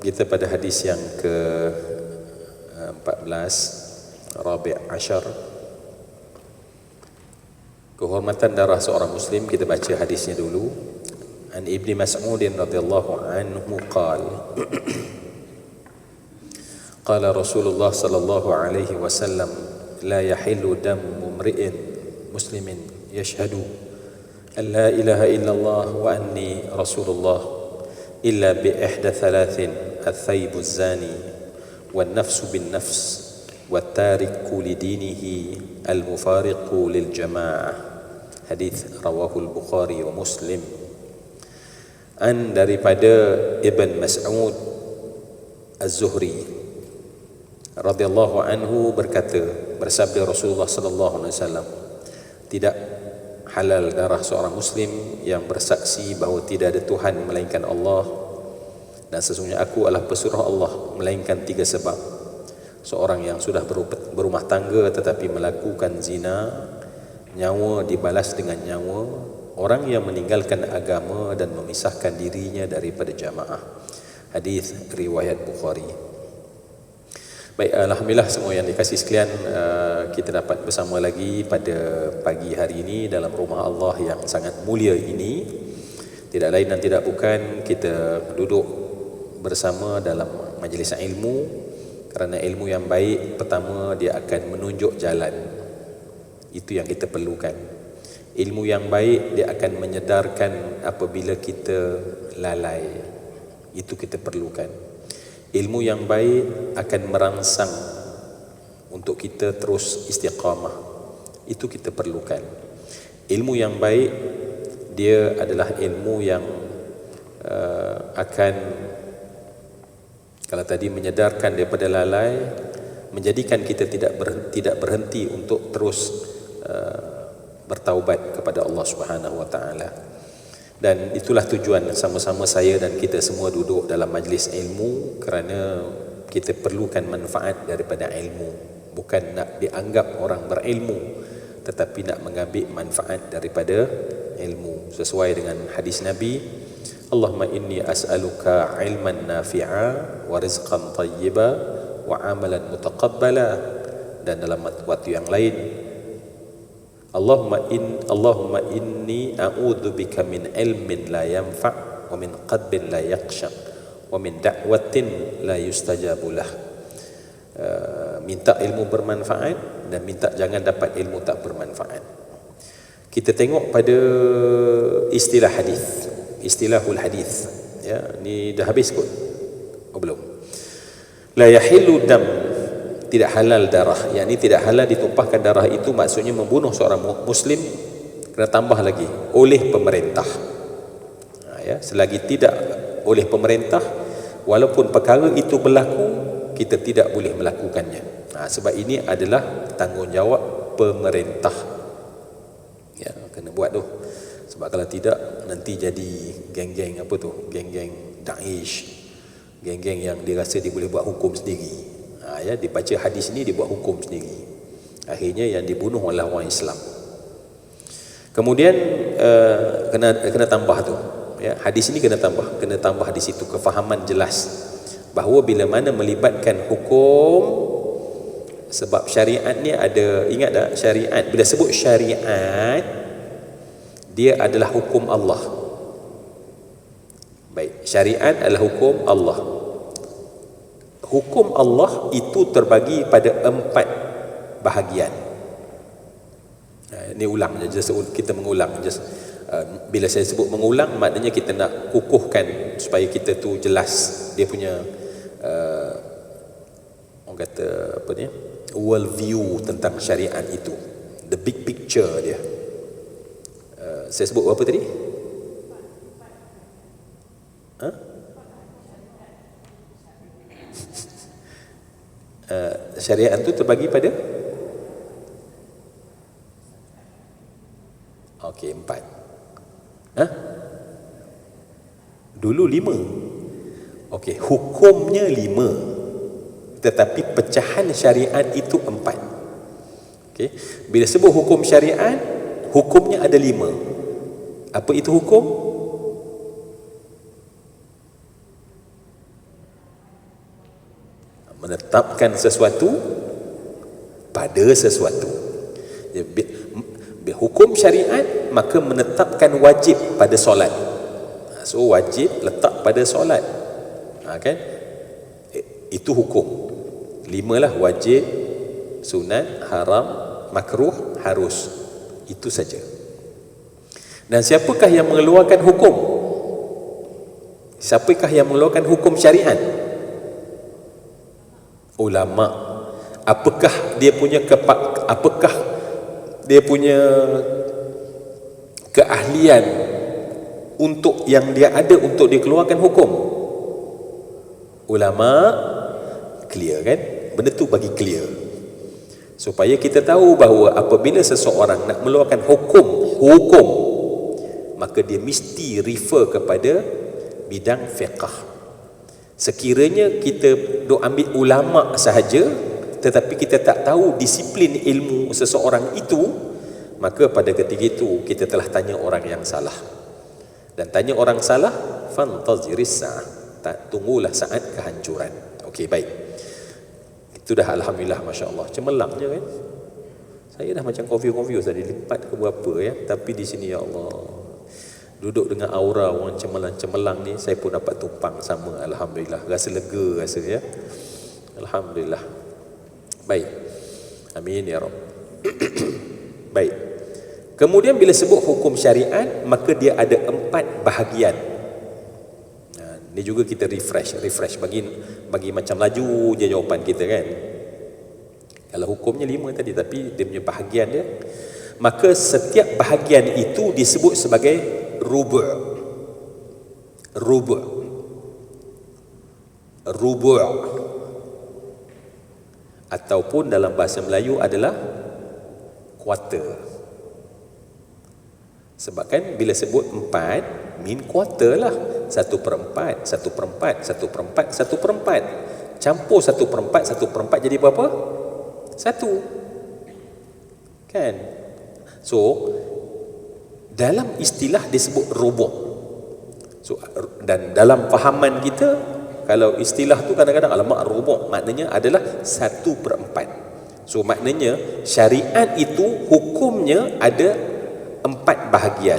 Kita pada hadis yang ke 14 Rabi' Ashar, kehormatan darah seorang muslim. Kita baca hadisnya dulu. An Ibni Mas'ud radhiyallahu anhu qala qala Rasulullah sallallahu alaihi wasallam la yahillu damu imri'in muslimin yashhadu an la ilaha illallah wa anni rasulullah illa bi ihda thalathin الثيب الزاني والنفس بالنفس والتارك لدينه المفارق للجماعة. Hadis rawahul Bukhari wa Muslim. An daripada Ibn Mas'ud Az-Zuhri radhiyallahu anhu berkata, bersabda Rasulullah sallallahu alaihi wasallam, tidak halal darah seorang muslim yang bersaksi bahawa tidak ada Tuhan melainkan Allah dan sesungguhnya aku adalah pesuruh Allah, melainkan 3 sebab. Seorang yang sudah berumah tangga tetapi melakukan zina, nyawa dibalas dengan nyawa, orang yang meninggalkan agama dan memisahkan dirinya daripada jamaah. Hadis riwayat Bukhari. Baik, alhamdulillah semua yang dikasihi sekalian, kita dapat bersama lagi pada pagi hari ini dalam rumah Allah yang sangat mulia ini. Tidak lain dan tidak bukan kita duduk bersama dalam majlis ilmu, kerana ilmu yang baik pertama dia akan menunjuk jalan. Itu yang kita perlukan. Ilmu yang baik dia akan menyedarkan apabila kita lalai. Itu kita perlukan. Ilmu yang baik akan merangsang untuk kita terus istiqamah. Itu kita perlukan. Ilmu yang baik dia adalah ilmu yang akan, kalau tadi menyedarkan daripada lalai, menjadikan kita tidak berhenti untuk terus bertaubat kepada Allah Subhanahu wa taala. Dan itulah tujuan sama-sama saya dan kita semua duduk dalam majlis ilmu, kerana kita perlukan manfaat daripada ilmu. Bukan nak dianggap orang berilmu, tetapi nak mengambil manfaat daripada ilmu. Sesuai dengan hadis Nabi, Allahumma inni as'aluka ilman nafi'a wa rizqan tayyiba wa amalan mutaqabbala. Dan dalam waktu yang lain, Allahumma inni a'udzubika min ilmin la yanfa' wa min qalbin la yakhsha wa min da'watin la yustajabu lah. Minta ilmu bermanfaat dan minta jangan dapat ilmu tak bermanfaat. Kita tengok pada istilah hadis, istilahul hadis. Ya, ni dah habis kot? Oh belum. La yahillu dam, tidak halal darah. Yang ini tidak halal ditumpahkan darah itu maksudnya membunuh seorang muslim, kena tambah lagi oleh pemerintah. Ya, selagi tidak oleh pemerintah, walaupun perkara itu berlaku, kita tidak boleh melakukannya. Sebab ini adalah tanggungjawab pemerintah. Ya, kena buat tu. Sebab kalau tidak nanti jadi geng-geng apa tu? Geng-geng Daesh. Geng-geng yang dia rasa dia boleh buat hukum sendiri. Ya, dibaca hadis ni dia buat hukum sendiri. Akhirnya yang dibunuh oleh orang Islam. Kemudian kena tambah tu. Ya, hadis ini kena tambah di situ kefahaman jelas bahawa bila mana melibatkan hukum, sebab syariat ni ada, ingat tak syariat, bila sebut syariat dia adalah hukum Allah. Baik, syariat adalah hukum Allah. Hukum Allah itu terbagi pada 4 bahagian. Ini ulang je, kita mengulang je. Bila saya sebut mengulang, maknanya kita nak kukuhkan supaya kita tu jelas dia punya orang kata apa ni, world view tentang syariat itu, the big picture dia. Saya sebut apa tadi? Syariat itu terbagi pada 4. Dulu 5. Okey, hukumnya 5, tetapi pecahan syariat itu 4. Okey, bila sebut hukum syariat, hukumnya ada 5. Apa itu hukum? menetapkan sesuatu pada sesuatu. Hukum syariat maka menetapkan wajib pada solat. So wajib letak pada solat, kan? Itu hukum. 5 lah: wajib, sunat, haram, makruh, harus. Itu saja. Dan siapakah yang mengeluarkan hukum? Siapakah yang mengeluarkan hukum syariat? Ulama. Apakah dia punya keahlian untuk yang dia ada untuk dikeluarkan hukum? Ulama clear, kan? Benda tu bagi clear supaya kita tahu bahawa apabila seseorang nak mengeluarkan hukum, maka dia mesti refer kepada bidang fiqh. Sekiranya kita duk ambil ulama sahaja tetapi kita tak tahu disiplin ilmu seseorang itu, maka pada ketika itu kita telah tanya orang yang salah. Dan tanya orang salah, fantaziris sa'ah, tunggulah saat kehancuran. Okey, baik. Itu dah alhamdulillah, masya-Allah. Cemerlang je, kan? Saya dah macam confuse tadi, lipat ke berapa ya, tapi di sini ya Allah, duduk dengan aura orang cemerlang ni, saya pun dapat tumpang sama, alhamdulillah. Rasa lega rasa, ya. Alhamdulillah. Baik. Amin ya Rabb. Baik. Kemudian bila sebut hukum syariat, maka dia ada 4 bahagian. Ni juga kita refresh bagi macam laju je jawapan kita, kan. Kalau hukumnya 5 tadi, tapi dia punya bahagian dia, maka setiap bahagian itu disebut sebagai rubu'. Ataupun dalam bahasa Melayu adalah quarter. Sebab kan bila sebut 4, min quarter lah. 1/4, 1/4, 1/4, 1/4. Campur 1/4, 1/4 jadi berapa? 1. Kan? So, dalam istilah disebut rubu'. So, dan dalam fahaman kita, kalau istilah tu kadang-kadang alamak rubu' maknanya adalah 1/4. So maknanya syariat itu hukumnya ada 4 bahagian.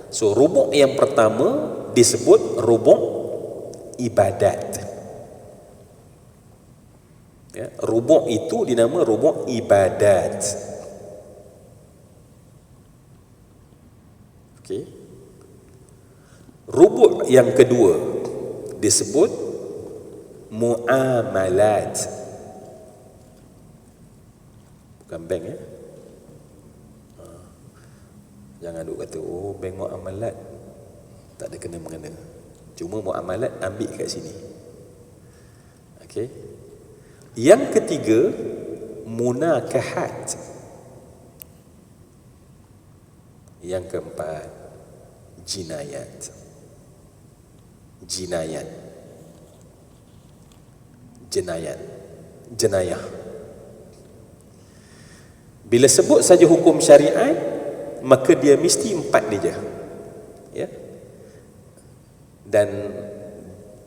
So rubu' yang pertama disebut rubu' ibadat. Ya, rubu' itu dinama rubu' ibadat. Okey. Rubu' yang kedua disebut muamalat. Bukan bank, ya. Jangan duk kata oh bank muamalat, tak ada kena-mengena. Cuma muamalat ambil kat sini. Okey. Yang ketiga munakahat. Yang keempat jinayat. Jenayah. Bila sebut saja hukum syariat, maka dia mesti 4 dia, ya. Dan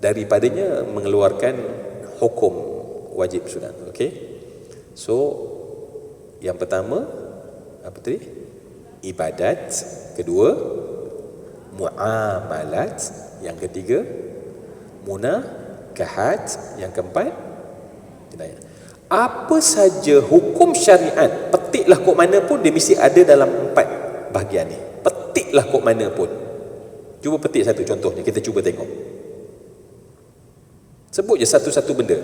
daripadanya mengeluarkan hukum wajib sunat. Okey. So yang pertama apa tadi? Ibadat. Kedua muamalat. Yang ketiga munakahat. Yang keempat jinayah. Apa saja hukum syariat, petiklah kok mana pun dia mesti ada dalam 4 bahagian ni. Petiklah kok mana pun. Cuba petik satu contohnya, kita cuba tengok. Sebut je satu-satu benda.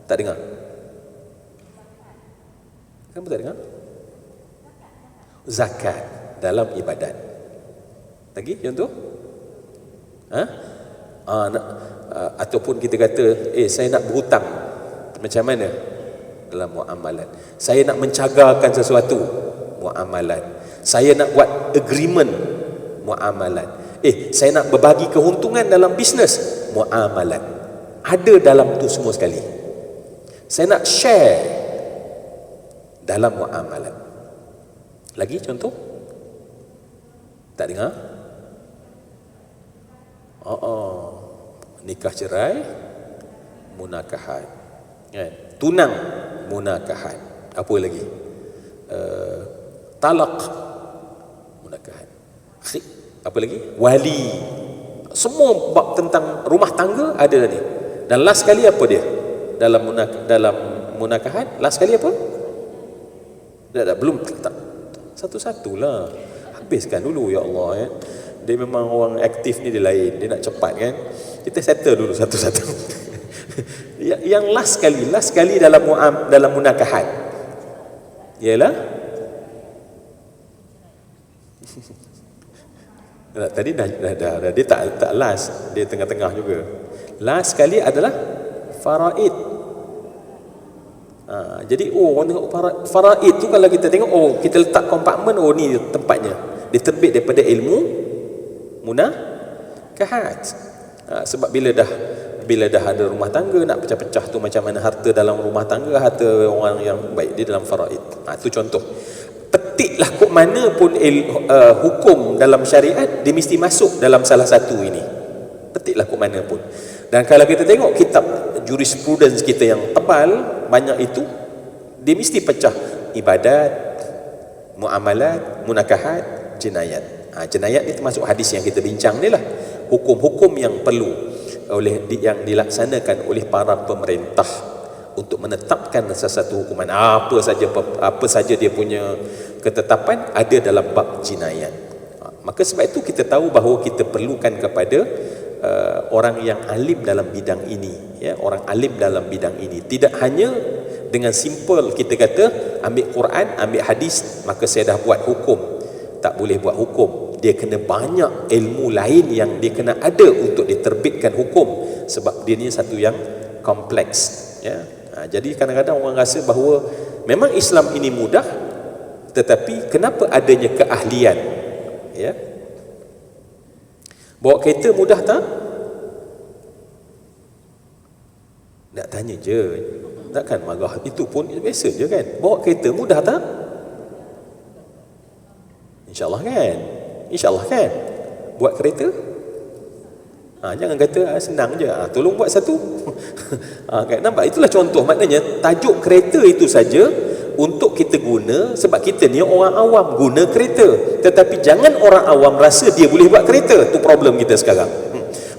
Tak dengar? Kenapa tak dengar? Zakat dalam ibadat. Lagi contoh? Ataupun kita kata saya nak berhutang, macam mana? Dalam muamalat. Saya nak mencagarkan sesuatu, muamalat. Saya nak buat agreement, muamalat. Saya nak berbagi keuntungan dalam bisnes, muamalat. Ada dalam tu semua sekali. Saya nak share dalam muamalat. Lagi contoh? Tak dengar? Nikah cerai, munakahat, kan? Tunang, munakahat. Apa lagi? Talaq, munakahat. Apa lagi? Wali. Semua bab tentang rumah tangga ada ni. Dan last kali apa dia? Dalam munakahat, last kali apa? Dah belum tak. Satu-satulah. Habiskan dulu ya Allah, ya. Dia memang orang aktif ni dia lain. Dia nak cepat, kan? Kita settle dulu satu-satu. Yang last kali dalam munakahat ialah tadi dah dia tak last, dia tengah-tengah juga. Last kali adalah faraid. Jadi orang tengok faraid tu, kalau kita tengok, kita letak kompartmen, ni tempatnya. Dia terbit daripada ilmu munakahat. Sebab bila dah ada rumah tangga, nak pecah-pecah tu macam mana harta dalam rumah tangga, harta orang yang baik, dia dalam faraid. Itu contoh. Petiklah kok mana pun hukum dalam syariat, dia mesti masuk dalam salah satu ini. Petiklah kok mana pun. Dan kalau kita tengok kitab jurisprudence kita yang tebal banyak itu, dia mesti pecah ibadat, muamalat, munakahat, jenayat. Jenayat ni termasuk hadis yang kita bincang ni lah. Hukum-hukum yang perlu yang dilaksanakan oleh para pemerintah untuk menetapkan sesuatu hukuman, apa saja dia punya ketetapan ada dalam bab jinayat. Maka sebab itu kita tahu bahawa kita perlukan kepada orang yang alim dalam bidang ini, ya, orang alim dalam bidang ini. Tidak hanya dengan simple kita kata ambil Quran, ambil hadis, maka saya dah buat hukum. Tak boleh buat hukum. Dia kena banyak ilmu lain yang dia kena ada untuk diterbitkan hukum, sebab dia ni satu yang kompleks, ya. Jadi kadang-kadang orang rasa bahawa memang Islam ini mudah, tetapi kenapa adanya keahlian, ya? Bawa kereta mudah tak? Nak tanya je, takkan marah. Itu pun biasa je, kan? Bawa kereta mudah tak? InsyaAllah, kan? InsyaAllah, kan? Buat kereta? Jangan kata senang je, tolong buat satu. Kan? Nampak? Itulah contoh. Maknanya tajuk kereta itu saja untuk kita guna, sebab kita ni orang awam guna kereta. Tetapi jangan orang awam rasa dia boleh buat kereta. Itu problem kita sekarang.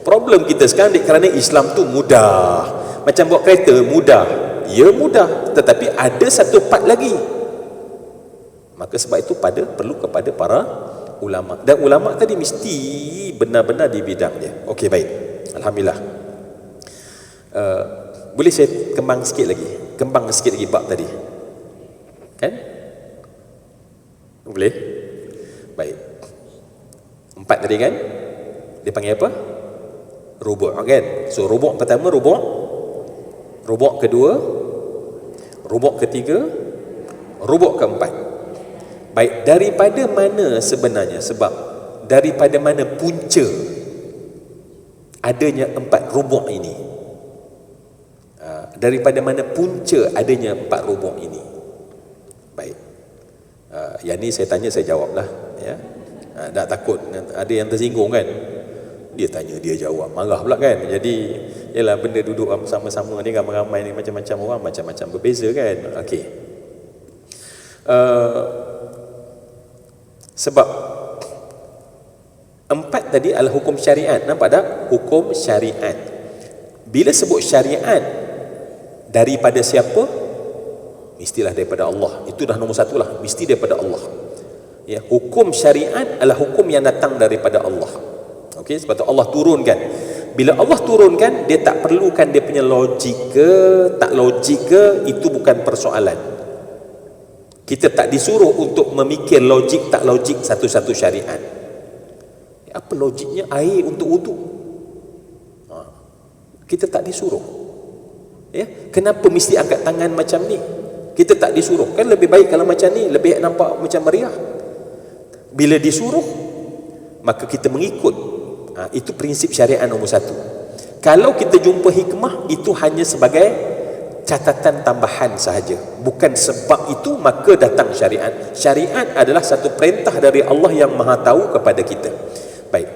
Problem kita sekarang kerana Islam tu mudah. Macam buat kereta mudah. Ya mudah, tetapi ada satu part lagi. Maka sebab itu perlu kepada para ulama. Dan ulama tadi mesti benar-benar di bidangnya. Okey, baik. Alhamdulillah. Boleh saya kembang sikit lagi bab tadi, kan? Boleh? Baik. 4 tadi, kan? Dia panggil apa? Rubu', kan? So rubu' pertama, rubu' kedua, rubu' ketiga, rubu' keempat. Baik, daripada mana sebenarnya, sebab daripada mana punca adanya 4 rubu' ini? Daripada mana punca adanya 4 rubu' ini? Baik. Yang ni saya tanya, saya jawablah, ya. Tak takut ada yang tersinggung, kan? Dia tanya, dia jawab, marah pula, kan? Jadi yalah, benda duduk sama-sama ni, ramai-ramai ni, macam-macam orang, macam-macam berbeza, kan? Okey. Sebab 4 tadi adalah hukum syariat. Nampak tak? Hukum syariat. Bila sebut syariat, daripada siapa? Mestilah daripada Allah. Itu dah nombor 1 lah. Mesti daripada Allah, ya. Hukum syariat adalah hukum yang datang daripada Allah. Okey, sebab tu Allah turunkan. Bila Allah turunkan, dia tak perlukan dia punya logik ke, tak logik ke, itu bukan persoalan. Kita tak disuruh untuk memikir logik tak logik satu-satu syariat. Apa logiknya air untuk wudu? Kita tak disuruh, ya. Kenapa mesti angkat tangan macam ni? Kita tak disuruh. Kan lebih baik kalau macam ni, lebih nampak macam meriah. Bila disuruh, maka kita mengikut. Itu prinsip syariat nombor 1. Kalau kita jumpa hikmah, itu hanya sebagai catatan tambahan sahaja, bukan sebab itu maka datang syariat. Syariat adalah satu perintah dari Allah yang Maha Tahu kepada kita. Baik.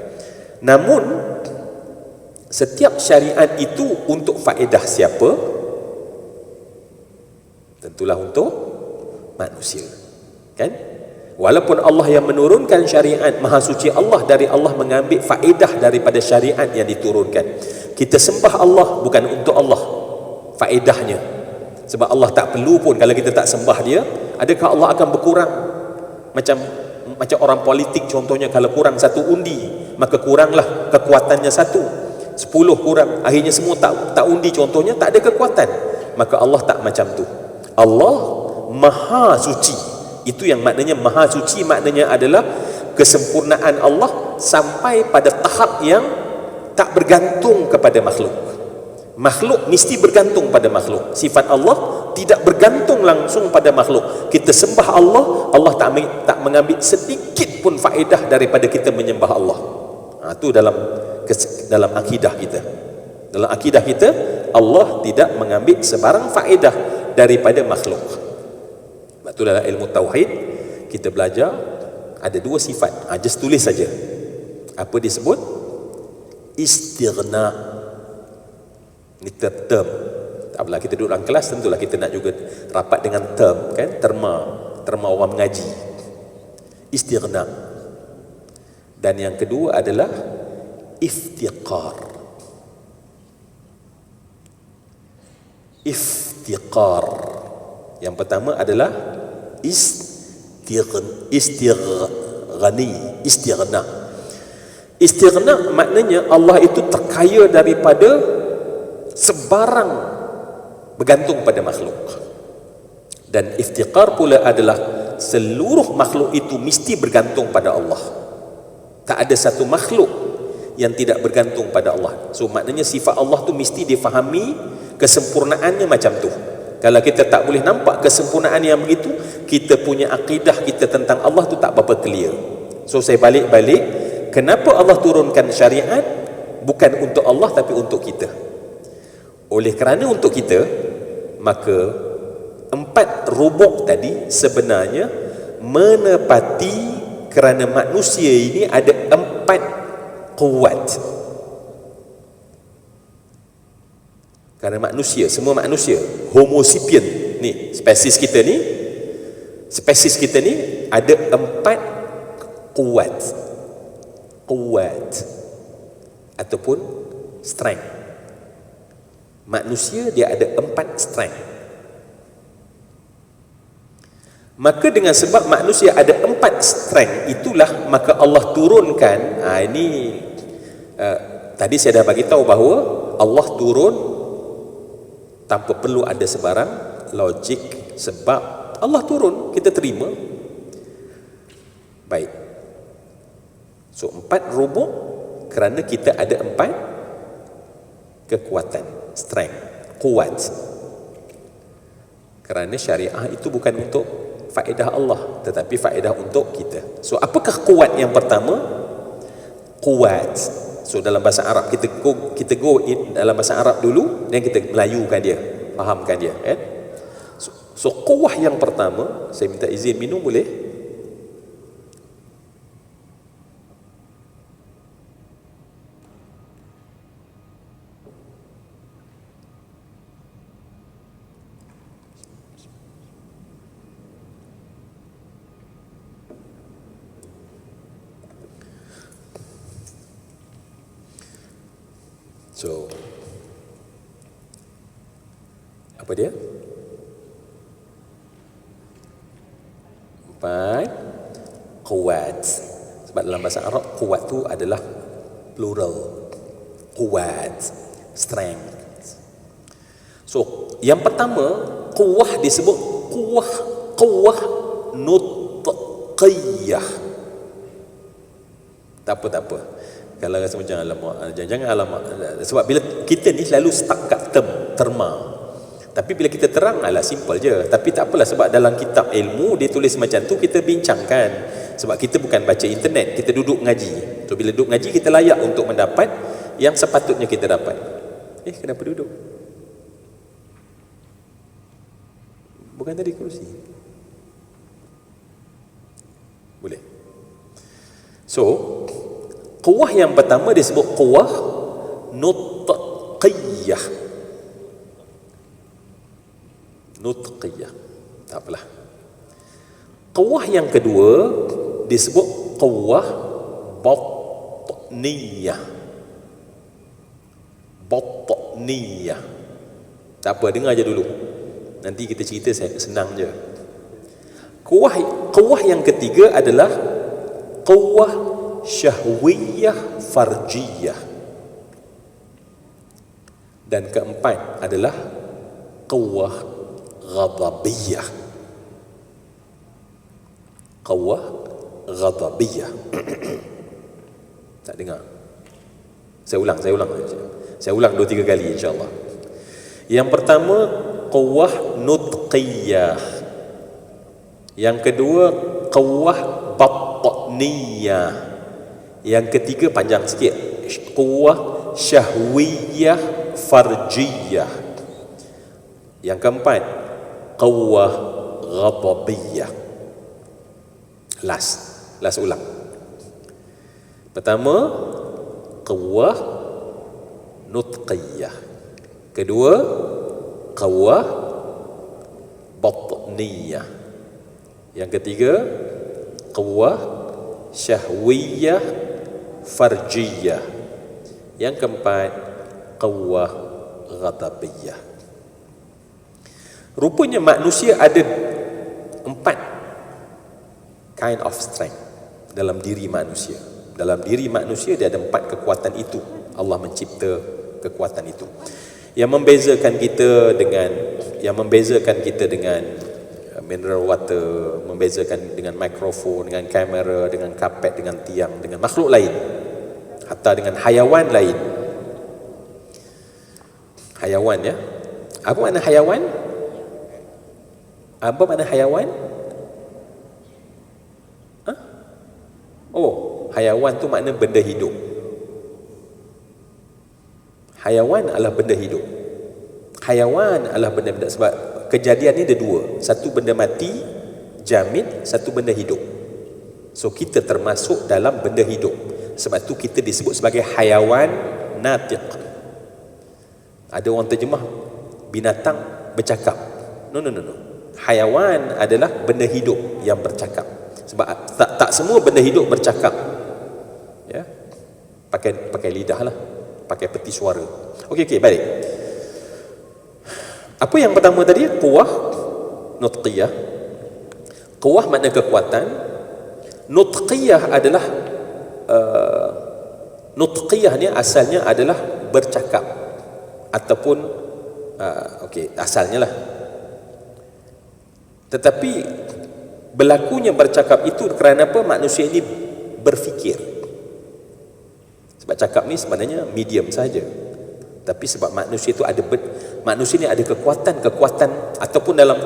Namun Setiap syariat itu untuk faedah siapa? Tentulah untuk manusia, kan? Walaupun Allah yang menurunkan syariat, maha suci Allah, dari Allah mengambil faedah daripada syariat yang diturunkan. Kita sembah Allah bukan untuk Allah faedahnya, sebab Allah tak perlu pun kalau kita tak sembah dia. Adakah Allah akan berkurang? Macam orang politik contohnya, kalau kurang satu undi maka kuranglah kekuatannya 10 kurang, akhirnya semua tak undi contohnya, tak ada kekuatan. Maka Allah tak macam tu. Allah maha suci. Itu yang maknanya maha suci, maknanya adalah kesempurnaan Allah sampai pada tahap yang tak bergantung kepada makhluk. Makhluk mesti bergantung pada makhluk. Sifat Allah tidak bergantung langsung pada makhluk. Kita sembah Allah, Allah tak mengambil sedikit pun faedah daripada kita menyembah Allah. Itu dalam akidah kita. Dalam akidah kita, Allah tidak mengambil sebarang faedah daripada makhluk. Sebab tu dalam ilmu tauhid kita belajar ada 2 sifat. Just tulis saja. Apa disebut? Istighna. Ini term. Tak apalah, kita duduk dalam kelas tentulah kita nak juga rapat dengan term, kan? Terma orang mengaji. Istighna. Dan yang kedua adalah iftiqar. Iftiqar. Yang pertama adalah istighna. Istighna maknanya Allah itu terkaya daripada sebarang bergantung pada makhluk. Dan iftiqar pula adalah seluruh makhluk itu mesti bergantung pada Allah. Tak ada satu makhluk yang tidak bergantung pada Allah. So maknanya sifat Allah tu mesti difahami kesempurnaannya macam tu. Kalau kita tak boleh nampak kesempurnaan yang begitu, kita punya akidah kita tentang Allah tu tak berapa clear. So saya balik, kenapa Allah turunkan syariat? Bukan untuk Allah tapi untuk kita. Oleh kerana untuk kita, maka 4 rubuk tadi sebenarnya menepati kerana manusia ini ada 4 kuat. Kerana manusia, semua manusia, Homo sapien ni, spesies kita ni ada 4 kuat ataupun strength. Manusia dia ada 4 strength. Maka dengan sebab manusia ada 4 strength itulah maka Allah turunkan. Tadi saya dah bagi tahu bahawa Allah turun tanpa perlu ada sebarang logik, sebab Allah turun, kita terima. Baik. So 4 rubuk kerana kita ada 4 kekuatan, strength, kuat. Kerana syariah itu bukan untuk faedah Allah tetapi faedah untuk kita. So apakah kuat yang pertama? Kuat. So dalam bahasa Arab kita go in dalam bahasa Arab dulu dan kita melayukan dia, fahamkan dia, kan? So kuah yang pertama, saya minta izin minum boleh? So apa dia? 4 kuat. Sebab dalam bahasa Arab kuat tu adalah plural. Kuat, strength. So yang pertama, kuah disebut kuah nutqiyah. Tak apa. Kalau rasa macam alamak, jangan alamak. Sebab bila kita ni selalu stuck kat terma. Tapi bila kita terang, simple je. Tapi tak apalah, sebab dalam kitab ilmu dia tulis macam tu, kita bincangkan. Sebab kita bukan baca internet, kita duduk ngaji. So bila duduk ngaji, kita layak untuk mendapat yang sepatutnya kita dapat. Kenapa duduk? Bukan tadi kerusi. Boleh. So kuah yang pertama disebut kuah nutqiyah. Nutqiyah. Tak apalah. Quwwah yang kedua disebut quwwah batniyah. Batniyah. Tak apa, dengar je dulu. Nanti kita cerita senang je. Quwwah yang ketiga adalah quwwah syahwiyah farjiyah. Dan keempat adalah quwwah ghadabiyah. Quwwah ghadabiyah. Tak dengar? Saya ulang 2-3 kali insya-Allah. Yang pertama quwwah nutqiyah. Yang kedua quwwah batniyah. Yang ketiga panjang sikit, quwwah syahwiyah farjiyah. Yang keempat quwwah ghadabiyah. Last ulang. Pertama quwwah nutqiyah. Kedua quwwah batniyah. Yang ketiga quwwah syahwiyah farjiyah. Yang keempat quwwah ghadabiyah. Rupanya manusia ada 4 kind of strength dalam diri manusia. Dalam diri manusia dia ada 4 kekuatan itu. Allah mencipta kekuatan itu. Yang membezakan kita dengan mineral water, membezakan dengan mikrofon, dengan kamera, dengan kapet, dengan tiang, dengan makhluk lain, hatta dengan hayawan lain. Hayawan, ya. Apa makna hayawan? Apa makna hayawan? Oh, hayawan tu makna benda hidup. Hayawan adalah benda hidup. Hayawan adalah benda-benda, sebab kejadian ni ada 2. Satu benda mati, jamid, satu benda hidup. So kita termasuk dalam benda hidup. Sebab tu kita disebut sebagai hayawan natiq. Ada orang terjemah binatang bercakap. No. Hayawan adalah benda hidup yang bercakap. Sebab tak semua benda hidup bercakap. Ya. Pakai lidah lah. Pakai peti suara. Okey, balik. Apa yang pertama tadi? Quwwah nutqiyah. Quwwah makna kekuatan. Nutqiyah adalah nutqiyah ni asalnya adalah bercakap ataupun asalnya lah. Tetapi berlakunya bercakap itu kerana apa? Manusia ini berfikir. Sebab cakap ni sebenarnya medium saja. Tapi sebab manusia itu manusia ni ada kekuatan ataupun dalam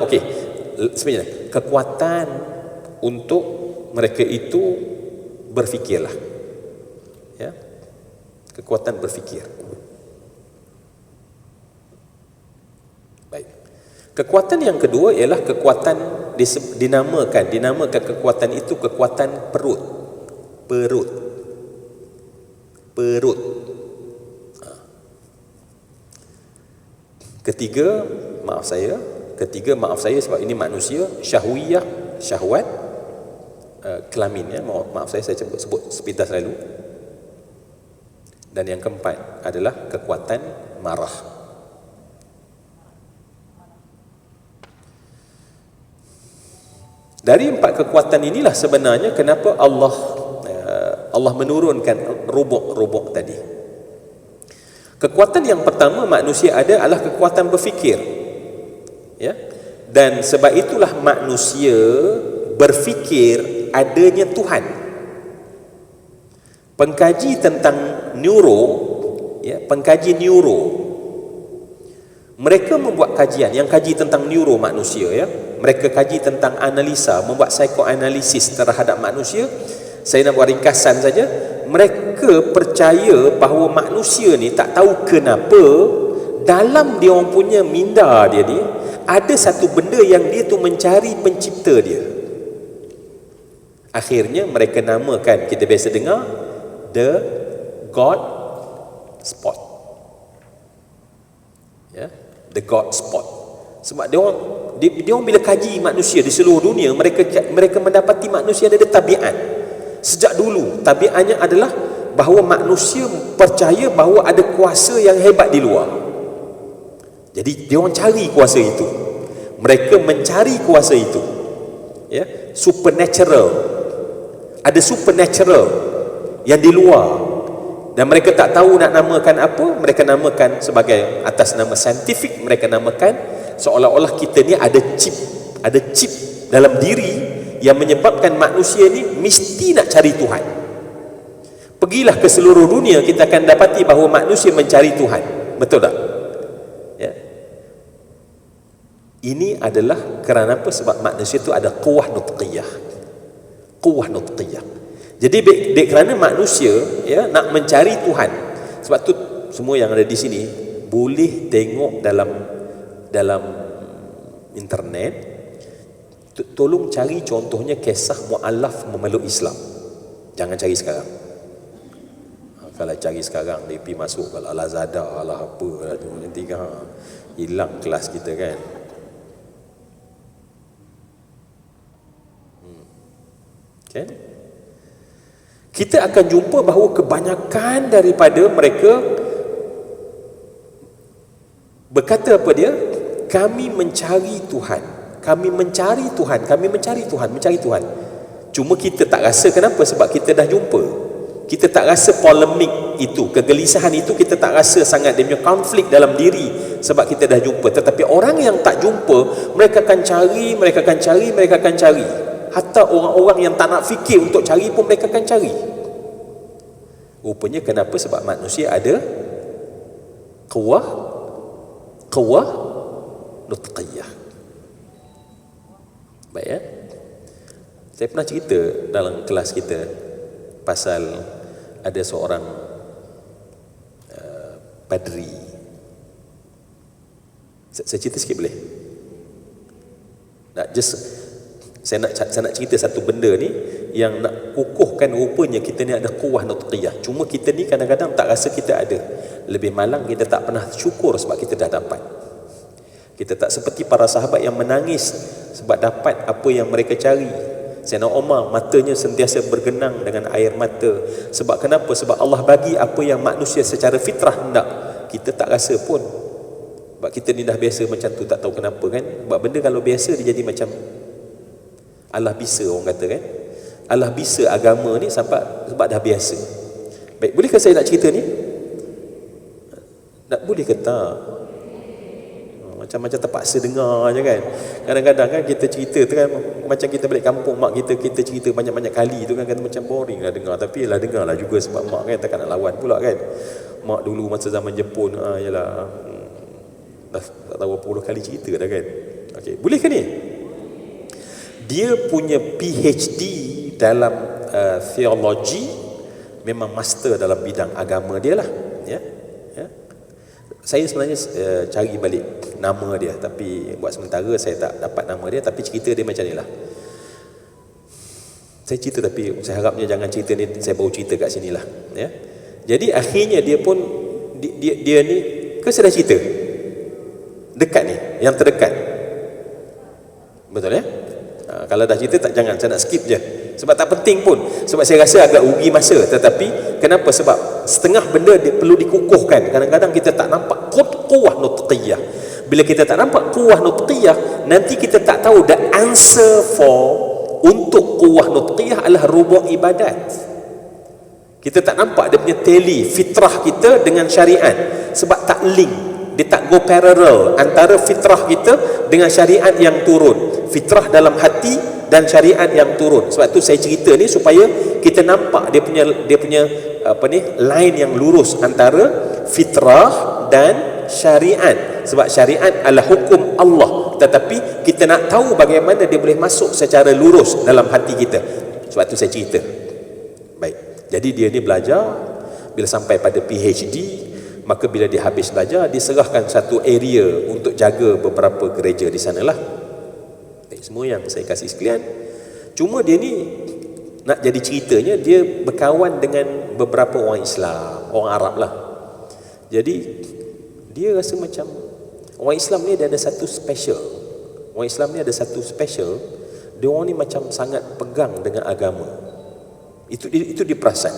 sebenarnya kekuatan untuk mereka itu berfikirlah. Ya. Kekuatan berfikir. Baik. Kekuatan yang kedua ialah kekuatan dinamakan kekuatan itu kekuatan perut. Ketiga, maaf saya sebab ini manusia, syahwiyah, syahwat, kelamin, ya. Maaf saya sebut sepintas lalu. Dan yang keempat adalah kekuatan marah. Dari 4 kekuatan inilah sebenarnya kenapa Allah menurunkan rubuk tadi. Kekuatan yang pertama manusia ada adalah kekuatan berfikir. Ya. Dan sebab itulah manusia berfikir adanya Tuhan. Pengkaji tentang pengkaji neuro, mereka membuat kajian yang kaji tentang neuro manusia, ya. Mereka kaji tentang analisa, membuat psikoanalisis terhadap manusia. Saya nak buat ringkasan saja. Mereka percaya bahawa manusia ni tak tahu kenapa dalam dia orang punya minda dia ni ada satu benda yang dia tu mencari pencipta dia. Akhirnya mereka namakan, kita biasa dengar, the God spot. Ya, the God spot. Sebab dia orang bila kaji manusia di seluruh dunia, mereka mendapati manusia ada tabiat. Sejak dulu tabiatnya adalah bahawa manusia percaya bahawa ada kuasa yang hebat di luar. Jadi dia orang cari kuasa itu. Mereka mencari kuasa itu. Ya, supernatural. Ada supernatural yang di luar. Dan mereka tak tahu nak namakan apa. Mereka namakan sebagai atas nama saintifik, mereka namakan seolah-olah kita ni ada chip dalam diri yang menyebabkan manusia ni mesti nak cari Tuhan. Pergilah ke seluruh dunia, kita akan dapati bahawa manusia mencari Tuhan. Betul tak? Ya. Ini adalah kerana apa? Sebab manusia itu ada quwwah nutqiyah. Quwwah nutqiyah. Jadi kerana manusia ya nak mencari Tuhan. Sebab tu semua yang ada di sini boleh tengok dalam internet. Tolong cari contohnya kisah mu'allaf memeluk Islam. Jangan cari sekarang. Kalau cari sekarang dia pergi masuk kalau Al-Azada lah apa lah tu, nanti hilang kelas kita kan. Okay? Kita akan jumpa bahawa kebanyakan daripada mereka berkata apa dia? Kami mencari Tuhan. Kami mencari Tuhan. Kami mencari Tuhan. Mencari Tuhan. Cuma kita tak rasa kenapa? Sebab kita dah jumpa. Kita tak rasa polemik itu, kegelisahan itu kita tak rasa sangat, dia punya konflik dalam diri sebab kita dah jumpa. Tetapi orang yang tak jumpa, mereka akan cari, mereka akan cari, mereka akan cari. Hatta orang-orang yang tak nak fikir untuk cari pun mereka akan cari. Rupanya kenapa? Sebab manusia ada quwwah nutqiyah. Baik ya. Saya pernah cerita dalam kelas kita pasal ada seorang padri. Saya cerita sikit boleh? Saya nak cerita satu benda ni yang nak kukuhkan rupanya kita ni ada quwwah nutqiyah. Cuma kita ni kadang-kadang tak rasa kita ada. Lebih malang kita tak pernah syukur sebab kita dah dapat. Kita tak seperti para sahabat yang menangis sebab dapat apa yang mereka cari. Sayyidina Umar matanya sentiasa bergenang dengan air mata. Sebab kenapa? Sebab Allah bagi apa yang manusia secara fitrah hendak. Kita tak rasa pun. Sebab kita ni dah biasa macam tu, tak tahu kenapa kan. Sebab benda kalau biasa dia jadi macam Allah bisa, orang kata kan. Allah bisa agama ni sebab dah biasa. Baik, bolehkah saya nak cerita ni? Tak boleh ke tak? Macam-macam terpaksa dengar je kan. Kadang-kadang kan kita cerita tu kan, macam kita balik kampung mak kita cerita banyak-banyak kali tu kan, kata macam boring lah dengar. Tapi yalah dengar lah juga sebab mak kan takkan nak lawan pula kan. Mak dulu masa zaman Jepun yalah dah tak tahu berapa puluh kali cerita dah kan. Okey, boleh ke ni? Dia punya PhD dalam theology, memang master dalam bidang agama dia lah ya. Saya sebenarnya cari balik nama dia, tapi buat sementara saya tak dapat nama dia. Tapi cerita dia macam ni lah. Saya cerita tapi saya harapnya jangan cerita ni saya baru cerita kat sini lah ya. Jadi akhirnya dia pun dia ni ke saya dah cerita dekat ni, yang terdekat, betul ya. Kalau dah cerita tak, jangan, saya nak skip je sebab tak penting pun, sebab saya rasa agak rugi masa. Tetapi kenapa? Sebab setengah benda dia perlu dikukuhkan. Kadang-kadang kita tak nampak quwwah nutqiyah. Bila kita tak nampak quwwah nutqiyah, nanti kita tak tahu the answer untuk quwwah nutqiyah adalah rubu' ibadat. Kita tak nampak dia punya tali fitrah kita dengan syariat sebab tak link, dia tak go parallel antara fitrah kita dengan syariat yang turun, fitrah dalam hati dan syariat yang turun. Sebab tu saya cerita ni supaya kita nampak dia punya apa ni, line yang lurus antara fitrah dan syariat. Sebab syariat adalah hukum Allah, tetapi kita nak tahu bagaimana dia boleh masuk secara lurus dalam hati kita. Sebab tu saya cerita. Baik, jadi dia ni belajar, bila sampai pada PhD, maka bila dia habis belajar, diserahkan satu area untuk jaga beberapa gereja di sanalah. Semua yang saya kasih sekalian. Cuma dia ni nak jadi ceritanya, dia berkawan dengan beberapa orang Islam, orang Arab lah. Jadi dia rasa macam Orang Islam ni dia ada satu special. Orang Islam ni ada satu special. Dia orang ni macam sangat pegang dengan agama. Itu dia perasan.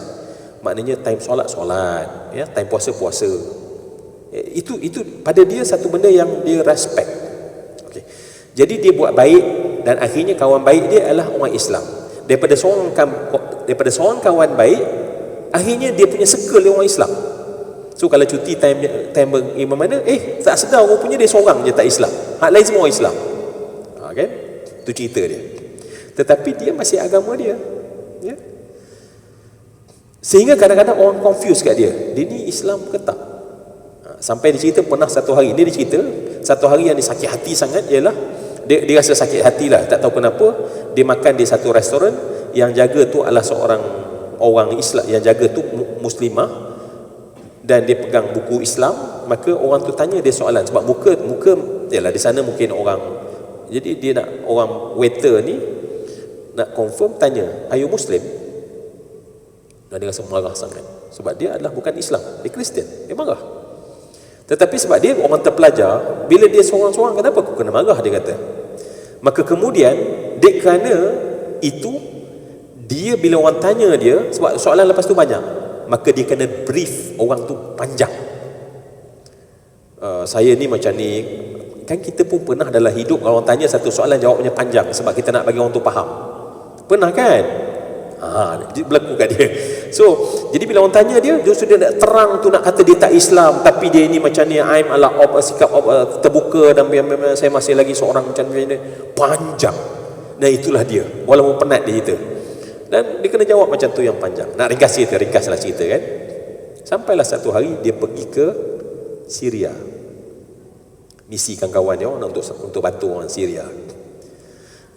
Maknanya time solat, ya, time puasa. Itu pada dia satu benda yang dia respect. Okay. Jadi dia buat baik dan akhirnya kawan baik dia adalah orang Islam. Daripada seorang kawan baik, akhirnya dia punya circle dia orang Islam. So kalau cuti time imam mana, tak sedar rupanya dia seorang je tak Islam. Hak lain semua orang Islam. Kan? Itu cerita dia. Tetapi dia masih agama dia. Ya? Sehingga kadang-kadang orang confuse kat dia. Dia ni Islam ke tak? Sampai dia cerita pernah satu hari, dia cerita satu hari yang dia sakit hati sangat ialah dia rasa sakit hati lah, tak tahu kenapa. Dia makan di satu restoran, yang jaga tu adalah seorang orang Islam, yang jaga tu muslimah, dan dia pegang buku Islam. Maka orang tu tanya dia soalan, sebab muka yalah di sana mungkin orang, jadi dia nak, orang waiter ni nak confirm, tanya, are you Muslim? Dan dia rasa marah sangat sebab dia adalah bukan Islam, dia Kristian, dia marah. Tetapi sebab dia orang terpelajar, bila dia seorang-seorang, kenapa aku kena marah, dia kata. Maka kemudian dek kerana itu, dia bila orang tanya dia, sebab soalan lepas tu banyak, maka dia kena brief orang tu panjang. Saya ni macam ni. Kan kita pun pernah dalam hidup, kalau orang tanya satu soalan jawabnya panjang sebab kita nak bagi orang tu faham. Pernah kan? Berlaku kat dia. So jadi bila orang tanya dia sudah nak terang tu, nak kata dia tak Islam, tapi dia ni macam ni, I'm ala sikap terbuka, dan saya masih lagi seorang macam ni, panjang. Nah itulah dia, walaupun penat dia cerita, dan dia kena jawab macam tu yang panjang. Nak ringkaslah cerita kan. Sampailah satu hari dia pergi ke Syria, misikan kawan dia orang untuk bantu orang Syria.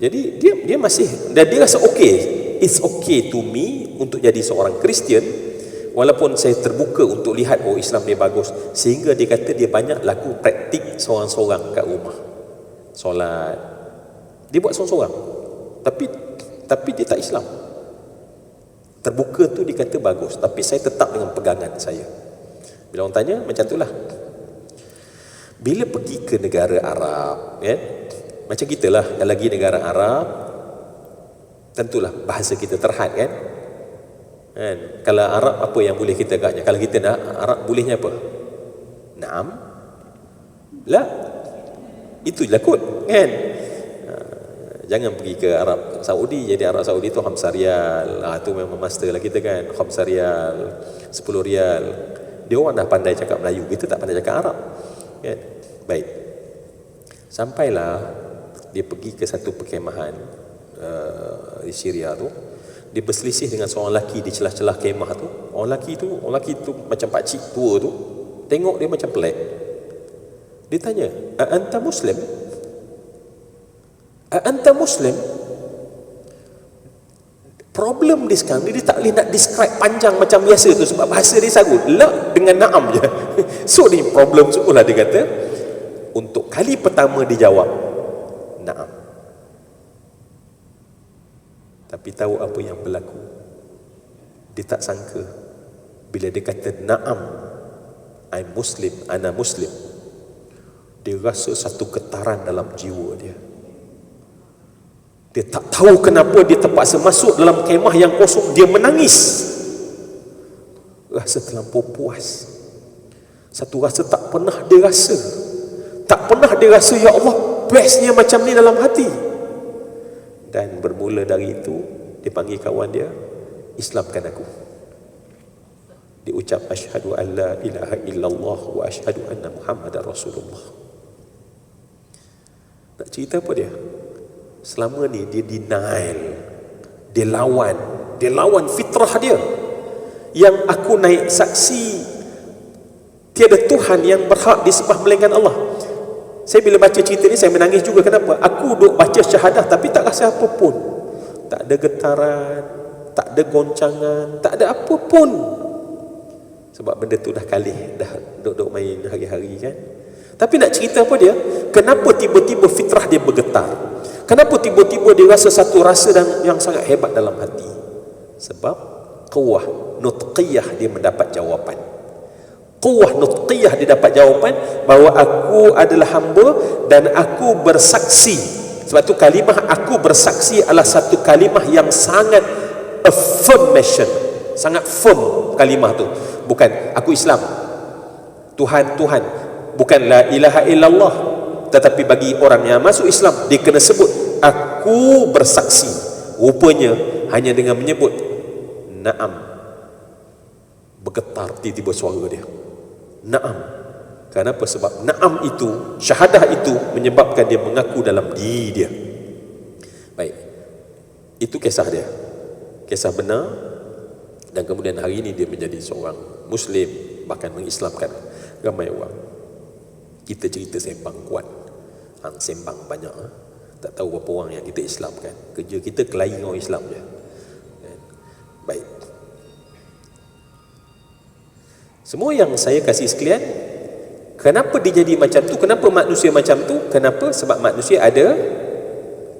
Jadi dia masih, dan dia rasa okey, it's okay to me untuk jadi seorang Kristian, walaupun saya terbuka untuk lihat Islam ni bagus. Sehingga dia kata dia banyak laku praktik seorang-seorang kat rumah. Solat dia buat seorang-seorang, tapi dia tak Islam. Terbuka tu dia kata bagus, tapi saya tetap dengan pegangan saya. Bila orang tanya macam itulah. Bila pergi ke negara Arab, kan, macam kita lah, kalau lagi negara Arab, tentulah bahasa kita terhad kan. Kalau Arab apa yang boleh kita agaknya? Kalau kita nak Arab bolehnya apa? Naam. Lah. Itu je lah kot kan. Jangan pergi ke Arab Saudi, jadi Arab Saudi tu khamsa riyal. Tu memang master lah kita kan. Khamsa riyal, 10 riyal. Dia orang dah pandai cakap Melayu, kita tak pandai cakap Arab. Kan? Baik. Sampailah dia pergi ke satu perkemahan di Syria tu. Dia berselisih dengan seorang lelaki di celah-celah kemah tu. Orang lelaki tu macam pakcik tua tu. Tengok dia macam pelik. Dia tanya, "Anta Muslim?" "Anta Muslim?" Problem dia sekarang, dia tak boleh nak describe panjang macam biasa tu sebab bahasa dia sarut. La dengan naam je. So ni problem sekolah, dia kata. Untuk kali pertama dia jawab, naam. Tapi tahu apa yang berlaku? Dia tak sangka bila dia kata naam, I'm Muslim, ana Muslim, dia rasa satu getaran dalam jiwa dia. Dia tak tahu kenapa dia terpaksa masuk dalam kemah yang kosong. Dia menangis. Rasa terlampau puas. Satu rasa tak pernah dia rasa. Tak pernah dia rasa, ya Allah, bestnya macam ni dalam hati. Dan bermula dari itu, dia panggil kawan dia, Islamkan aku. Dia ucap, asyhadu an la ilaha illallah wa asyhadu anna Muhammadar Rasulullah. Nak cerita apa dia? Selama ni dia denial, dia lawan fitrah dia. Yang aku naik saksi tiada Tuhan yang berhak disembah melainkan Allah. Saya bila baca cerita ni saya menangis juga. Kenapa? Aku duk baca syahadah tapi tak rasa apa pun. Tak ada getaran, tak ada goncangan, tak ada apa pun. Sebab benda tu dah kalih, dah duk main hari-hari kan. Tapi nak cerita apa dia? Kenapa tiba-tiba fitrah dia bergetar? Kenapa tiba-tiba dia rasa satu rasa yang sangat hebat dalam hati? Sebab quwwah nutqiyah dia mendapat jawapan. Quwwah nutqiyah, dia dapat jawapan bahawa aku adalah hamba dan aku bersaksi. Sebab tu kalimah aku bersaksi adalah satu kalimah yang sangat affirmation, sangat firm kalimah tu. Bukan aku Islam, Tuhan Tuhan, bukan la ilaha illallah, tetapi bagi orang yang masuk Islam dia kena sebut aku bersaksi. Rupanya hanya dengan menyebut na'am, bergetar tiba-tiba suara dia. Na'am. Kenapa? Sebab na'am itu, syahadah itu menyebabkan dia mengaku dalam diri dia. Baik, itu kisah dia, kisah benar. Dan kemudian hari ini dia menjadi seorang Muslim, bahkan mengislamkan ramai orang. Kita cerita sembang kuat, hang sembang banyak, tak tahu berapa orang yang kita islamkan. Kerja kita kelahi orang Islam je. Baik, semua yang saya kasih sekalian, kenapa dia jadi macam tu? Kenapa manusia macam tu? Kenapa? Sebab manusia ada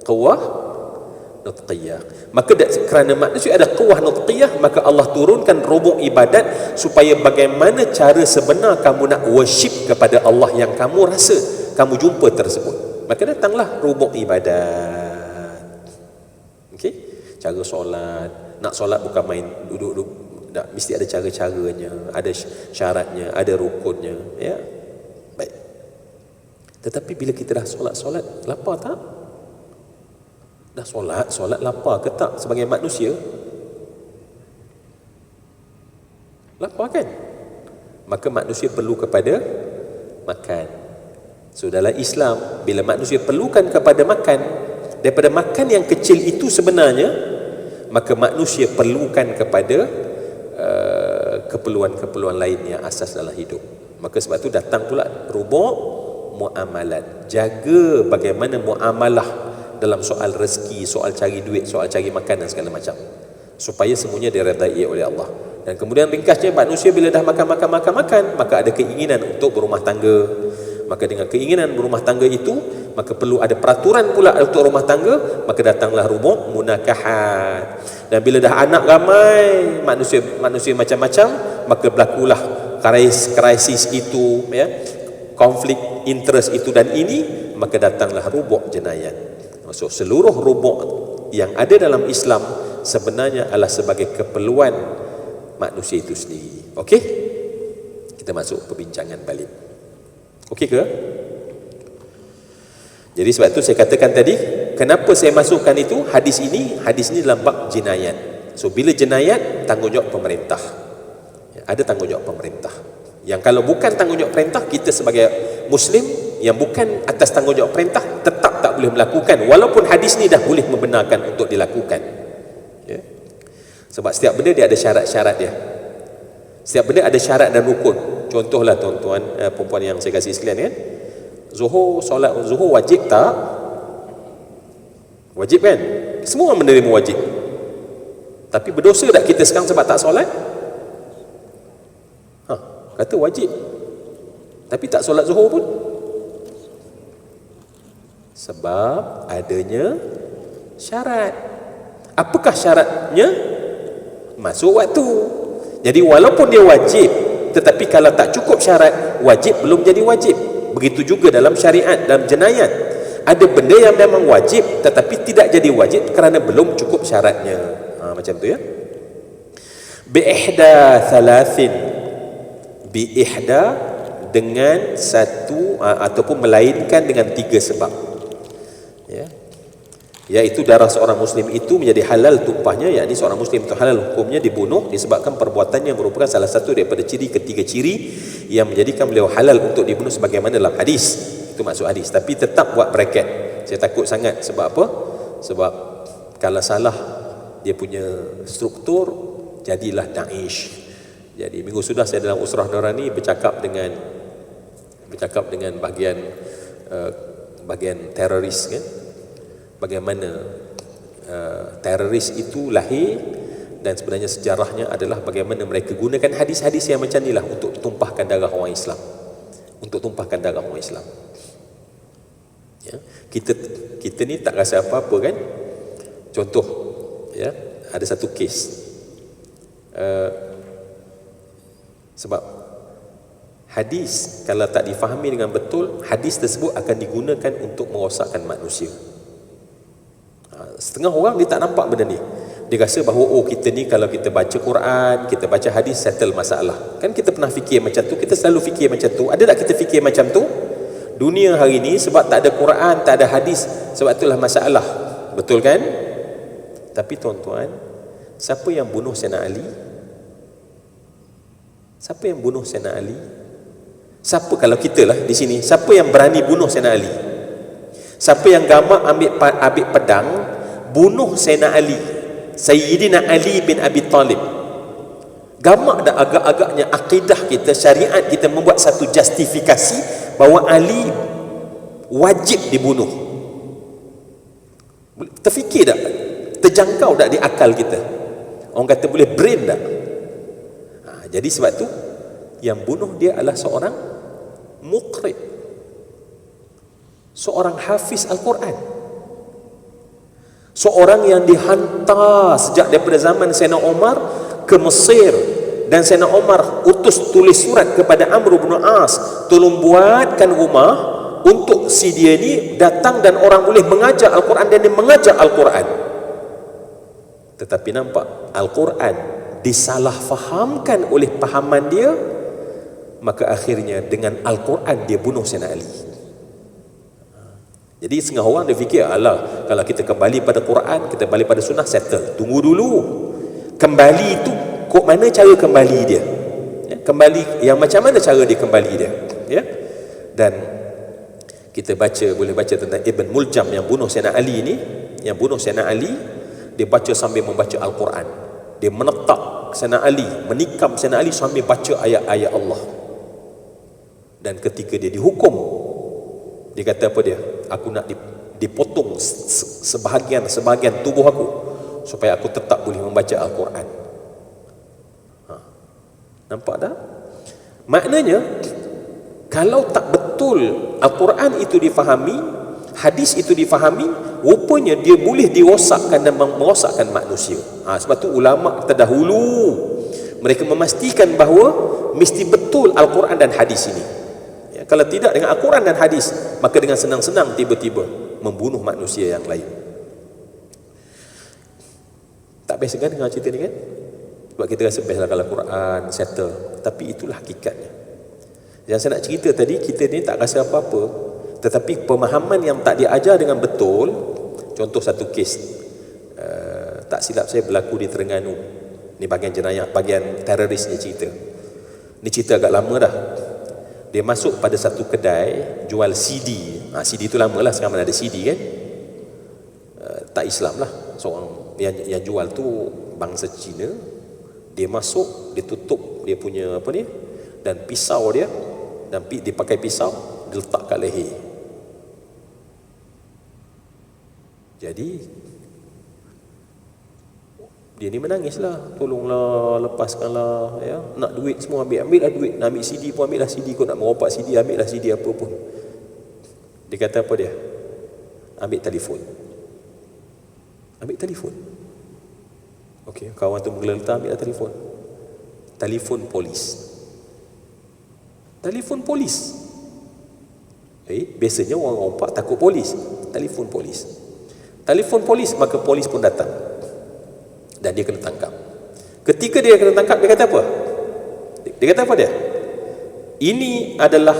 quwwah nutqiyah. Maka kerana manusia ada quwwah nutqiyah, maka Allah turunkan rubuk ibadat supaya bagaimana cara sebenar kamu nak worship kepada Allah yang kamu rasa, kamu jumpa tersebut. Maka datanglah rubuk ibadat. Okey? Cara solat. Nak solat bukan main duduk-duduk, tak, mesti ada cara-caranya, ada syaratnya, ada rukunnya, ya. Baik. Tetapi bila kita dah solat, lapar tak? Dah solat lapar ke tak sebagai manusia? Lapar kan? Maka manusia perlu kepada makan. So dalam Islam, bila manusia perlukan kepada makan, daripada makan yang kecil itu sebenarnya, maka manusia perlukan kepada keperluan-keperluan lain yang asas dalam hidup. Maka sebab tu datang pula rubuk muamalat. Jaga bagaimana muamalah dalam soal rezeki, soal cari duit, soal cari makan dan segala macam, supaya semuanya diredai oleh Allah. Dan kemudian ringkasnya, manusia bila dah makan, maka ada keinginan untuk berumah tangga. Maka dengan keinginan berumah tangga itu, maka perlu ada peraturan pula untuk rumah tangga. Maka datanglah rubuk munakahat. Dan bila dah anak ramai, manusia macam-macam, maka berlakulah krisis itu, ya, konflik interest itu dan ini, maka datanglah rubuk jenayat. Maksud seluruh rubuk yang ada dalam Islam sebenarnya adalah sebagai keperluan manusia itu sendiri. Okey? Kita masuk perbincangan balik. Okey ke? Jadi sebab itu saya katakan tadi, kenapa saya masukkan itu hadis ini dalam bab jenayat. So bila jenayat, tanggungjawab pemerintah. Ada tanggungjawab pemerintah. Yang kalau bukan tanggungjawab perintah, kita sebagai Muslim yang bukan atas tanggungjawab perintah tetap tak boleh melakukan, walaupun hadis ni dah boleh membenarkan untuk dilakukan. Ya? Sebab setiap benda dia ada syarat-syarat dia. Setiap benda ada syarat dan rukun. Contohlah tuan-tuan, perempuan yang saya kasih sekalian kan, solat zuhur wajib tak? Wajib kan? Semua orang menerima wajib. Tapi berdosa tak kita sekarang sebab tak solat? Kata wajib, tapi tak solat zuhur pun. Sebab adanya syarat. Apakah syaratnya? Masuk waktu. Jadi walaupun dia wajib, tetapi kalau tak cukup syarat, wajib belum jadi wajib. Begitu juga dalam syariat, dalam jenayat. Ada benda yang memang wajib tetapi tidak jadi wajib kerana belum cukup syaratnya. Macam tu ya. Biihda thalathin, biihda dengan satu ataupun melainkan dengan tiga sebab. Ya. Iaitu darah seorang Muslim itu menjadi halal tumpahnya, yakni seorang Muslim itu halal hukumnya dibunuh disebabkan perbuatannya merupakan salah satu daripada ketiga ciri yang menjadikan beliau halal untuk dibunuh sebagaimana dalam hadis. Itu maksud hadis, tapi tetap buat bracket. Saya takut sangat. Sebab apa? Sebab kalau salah dia punya struktur, jadilah Daesh. Jadi minggu sudah saya dalam Usrah Nurani bercakap dengan bahagian teroris kan. Bagaimana teroris itu lahir dan sebenarnya sejarahnya adalah bagaimana mereka gunakan hadis-hadis yang macam inilah untuk tumpahkan darah orang Islam. Untuk tumpahkan darah orang Islam. Ya, kita ni tak rasa apa-apa kan? Contoh, ya, ada satu kes. Sebab Hadis kalau tak difahami dengan betul, hadis tersebut akan digunakan untuk merosakkan manusia. Setengah orang dia tak nampak benda ni. Dia rasa bahawa oh kita ni kalau kita baca Quran, kita baca hadis, settle masalah. Kan kita pernah fikir macam tu, kita selalu fikir macam tu. Ada tak kita fikir macam tu? Dunia hari ni sebab tak ada Quran, tak ada hadis, sebab itulah masalah. Betul kan? Tapi tuan-tuan, siapa yang bunuh Sayyidina Ali? Siapa yang bunuh Sayyidina Ali? Siapa kalau kita lah di sini, siapa yang berani bunuh Sayyidina Ali? Siapa yang gamak ambil pedang bunuh Sayyidina Ali, Sayyidina Ali bin Abi Talib? Gamak dah agak-agaknya akidah kita, syariat kita membuat satu justifikasi bahawa Ali wajib dibunuh. Terfikir tak? Terjangkau tak di akal kita? Orang kata boleh brain tak? Jadi sebab tu yang bunuh dia adalah seorang muqri, seorang hafiz Al-Quran, seorang yang dihantar sejak daripada zaman Sayyidina Umar ke Mesir, dan Sayyidina Umar utus tulis surat kepada Amr bin As, tolong buatkan rumah untuk si dia ni datang dan orang boleh mengajar Al-Quran, dan dia mengajar Al-Quran. Tetapi nampak Al-Quran disalahfahamkan oleh pahaman dia, maka akhirnya dengan Al-Quran dia bunuh Sayyidina Ali. Jadi setengah orang dia fikir, alah kalau kita kembali pada Quran, kita kembali pada sunnah, settle. Tunggu dulu, kembali itu kok mana cara kembali dia, ya, kembali yang macam mana cara dia kembali dia, ya. Dan kita baca, boleh baca tentang Ibn Muljam yang bunuh Sayyidina Ali ni, yang bunuh Sayyidina Ali, dia baca sambil membaca Al-Quran. Dia menetap Sayyidina Ali, menikam Sayyidina Ali sambil baca ayat-ayat Allah. Dan ketika dia dihukum, dia kata apa dia? Aku nak dipotong sebahagian tubuh aku supaya aku tetap boleh membaca Al-Quran. Nampak tak? Maknanya kalau tak betul Al-Quran itu difahami, hadis itu difahami, rupanya dia boleh dirosakkan dan merosakkan manusia. Sebab tu ulama terdahulu mereka memastikan bahawa mesti betul Al-Quran dan hadis ini. Ya, kalau tidak dengan Al-Quran dan hadis, maka dengan senang-senang tiba-tiba membunuh manusia yang lain. Tak biasa kan dengan cerita ni kan? Sebab kita rasa bestlah kalau Quran settle, tapi itulah hakikatnya. Yang saya nak cerita tadi, kita ni tak rasa apa-apa, tetapi pemahaman yang tak diajar dengan betul. Contoh satu kes, tak silap saya berlaku di Terengganu. Ni bahagian jenayah, bahagian terorisnya cerita. Ni cerita agak lama dah. Dia masuk pada satu kedai jual CD. CD tu lama lah, sekarang mana ada CD kan. Tak Islam lah. Seorang yang jual tu bangsa Cina. Dia masuk, dia tutup dia punya apa ni, dan pisau dia, dan dia pakai pisau, dia letak kat leher. Jadi dia ni menangislah, tolonglah, lepaskanlah, ya. Nak duit semua ambillah duit, nak ambil CD pun ambillah CD, kau nak meropak CD ambillah CD apa pun. Dia kata apa dia? Ambil telefon. Ambil telefon. Okey, kawan tu menggeletar, ambillah telefon. Telefon polis. Telefon polis. Biasanya orang rompak takut polis. Telefon polis. Telefon polis, maka polis pun datang. Dan dia kena tangkap. Ketika dia kena tangkap, dia kata apa? Dia kata apa dia? Ini adalah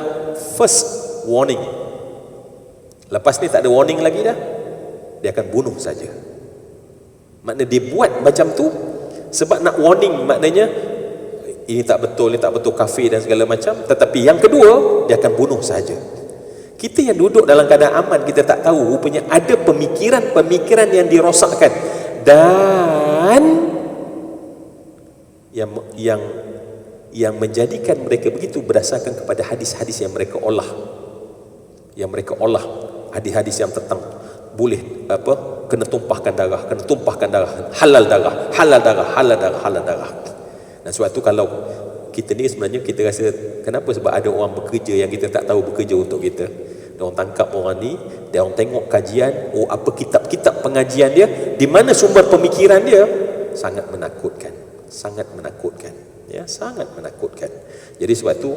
first warning. Lepas ni tak ada warning lagi dah. Dia akan bunuh saja. Maknanya dia buat macam tu sebab nak warning, maknanya ini tak betul, kafir dan segala macam. Tetapi yang kedua, dia akan bunuh saja. Kita yang duduk dalam keadaan aman, kita tak tahu rupanya ada pemikiran-pemikiran yang dirosakkan, dan yang menjadikan mereka begitu berdasarkan kepada hadis-hadis yang mereka olah. Hadis-hadis yang tentang boleh apa, kena tumpahkan darah, halal darah. Dan sebab tu kalau kita ni sebenarnya kita rasa kenapa, sebab ada orang bekerja yang kita tak tahu bekerja untuk kita. Dia orang tangkap orang ni, dia orang tengok kajian, apa kitab-kitab pengajian dia, di mana sumber pemikiran dia, sangat menakutkan, ya, sangat menakutkan. Jadi sebab tu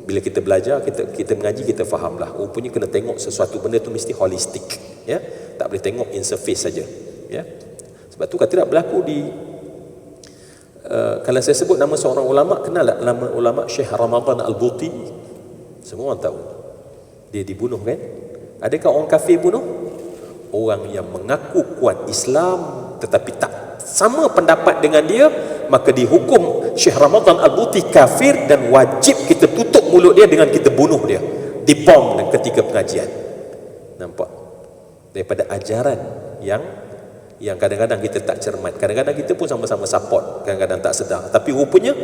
Bila kita belajar, kita mengaji, kita fahamlah. Rupanya kena tengok sesuatu benda tu mesti holistik, ya. Tak boleh tengok in surface saja, ya. Sebab tu kata tak berlaku di kalau saya sebut nama seorang ulama, kenal tak nama ulama Syekh Ramadan Al-Buti? Semua orang tahu. Dia dibunuh kan? Adakah orang kafir bunuh? Orang yang mengaku kuat Islam tetapi tak sama pendapat dengan dia, maka dihukum Syekh Ramadan Al-Buti kafir dan wajib kita tutup mulut dia dengan kita bunuh dia, dibom ketika pengajian. Nampak? Daripada ajaran yang kadang-kadang kita tak cermat, kadang-kadang kita pun sama-sama support, kadang-kadang tak sedar. Tapi rupanya